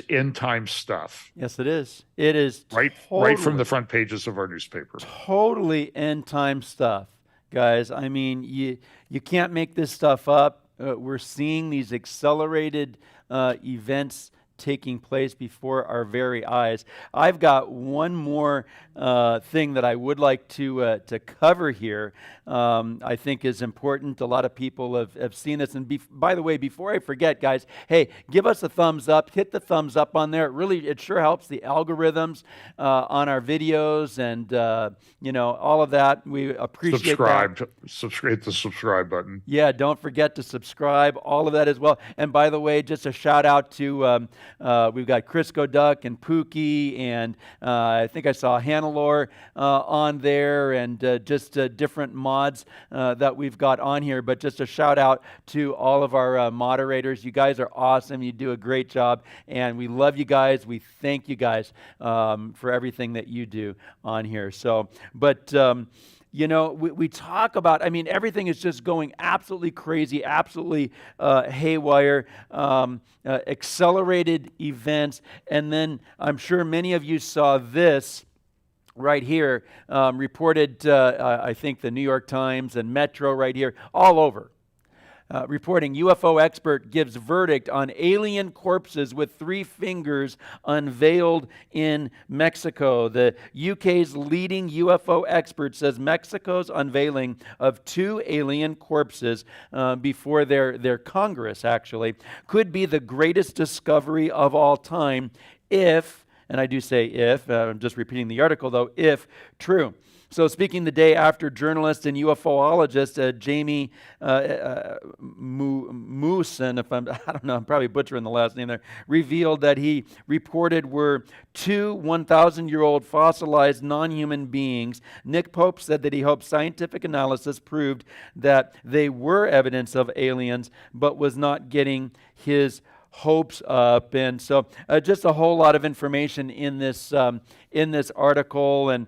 end time stuff. Yes, it is. It is Right from the front pages of our newspaper. Totally end time stuff, guys. I mean, you can't make this stuff up. We're seeing these accelerated events taking place before our very eyes. I've got one more thing that I would like to cover here. I think is important. A lot of people have seen this. And by the way, before I forget, guys, hey, give us a thumbs up. Hit the thumbs up on there. It sure helps the algorithms on our videos and all of that. We appreciate that. Hit the subscribe button. Yeah, don't forget to subscribe. All of that as well. And by the way, just a shout out to we've got Crisco Duck and Pookie, and I think I saw Hannelore on there, and just different mods that we've got on here. But just a shout out to all of our moderators. You guys are awesome. You do a great job, and we love you guys. We thank you guys for everything that you do on here. So, but we talk about, I mean, everything is just going absolutely crazy, absolutely haywire, accelerated events. And then I'm sure many of you saw this right here, reported, I think the New York Times and Metro right here, all over. Reporting UFO expert gives verdict on alien corpses with 3 fingers unveiled in Mexico. The UK's leading UFO expert says Mexico's unveiling of 2 alien corpses before their Congress actually could be the greatest discovery of all time if, and I do say if, I'm just repeating the article though, if true. So speaking the day after journalist and UFOologist Jamie Moosen, I don't know, I'm probably butchering the last name there, revealed that he reported were 2 1,000-year-old fossilized non-human beings. Nick Pope said that he hoped scientific analysis proved that they were evidence of aliens, but was not getting his hopes up. And so just a whole lot of information in this article, and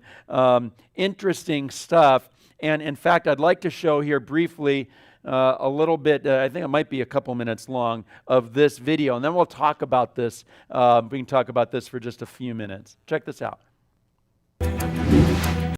interesting stuff. And in fact, I'd like to show here briefly a little bit, I think it might be a couple minutes long, of this video, and then we'll talk about this. We can talk about this for just a few minutes. Check this out.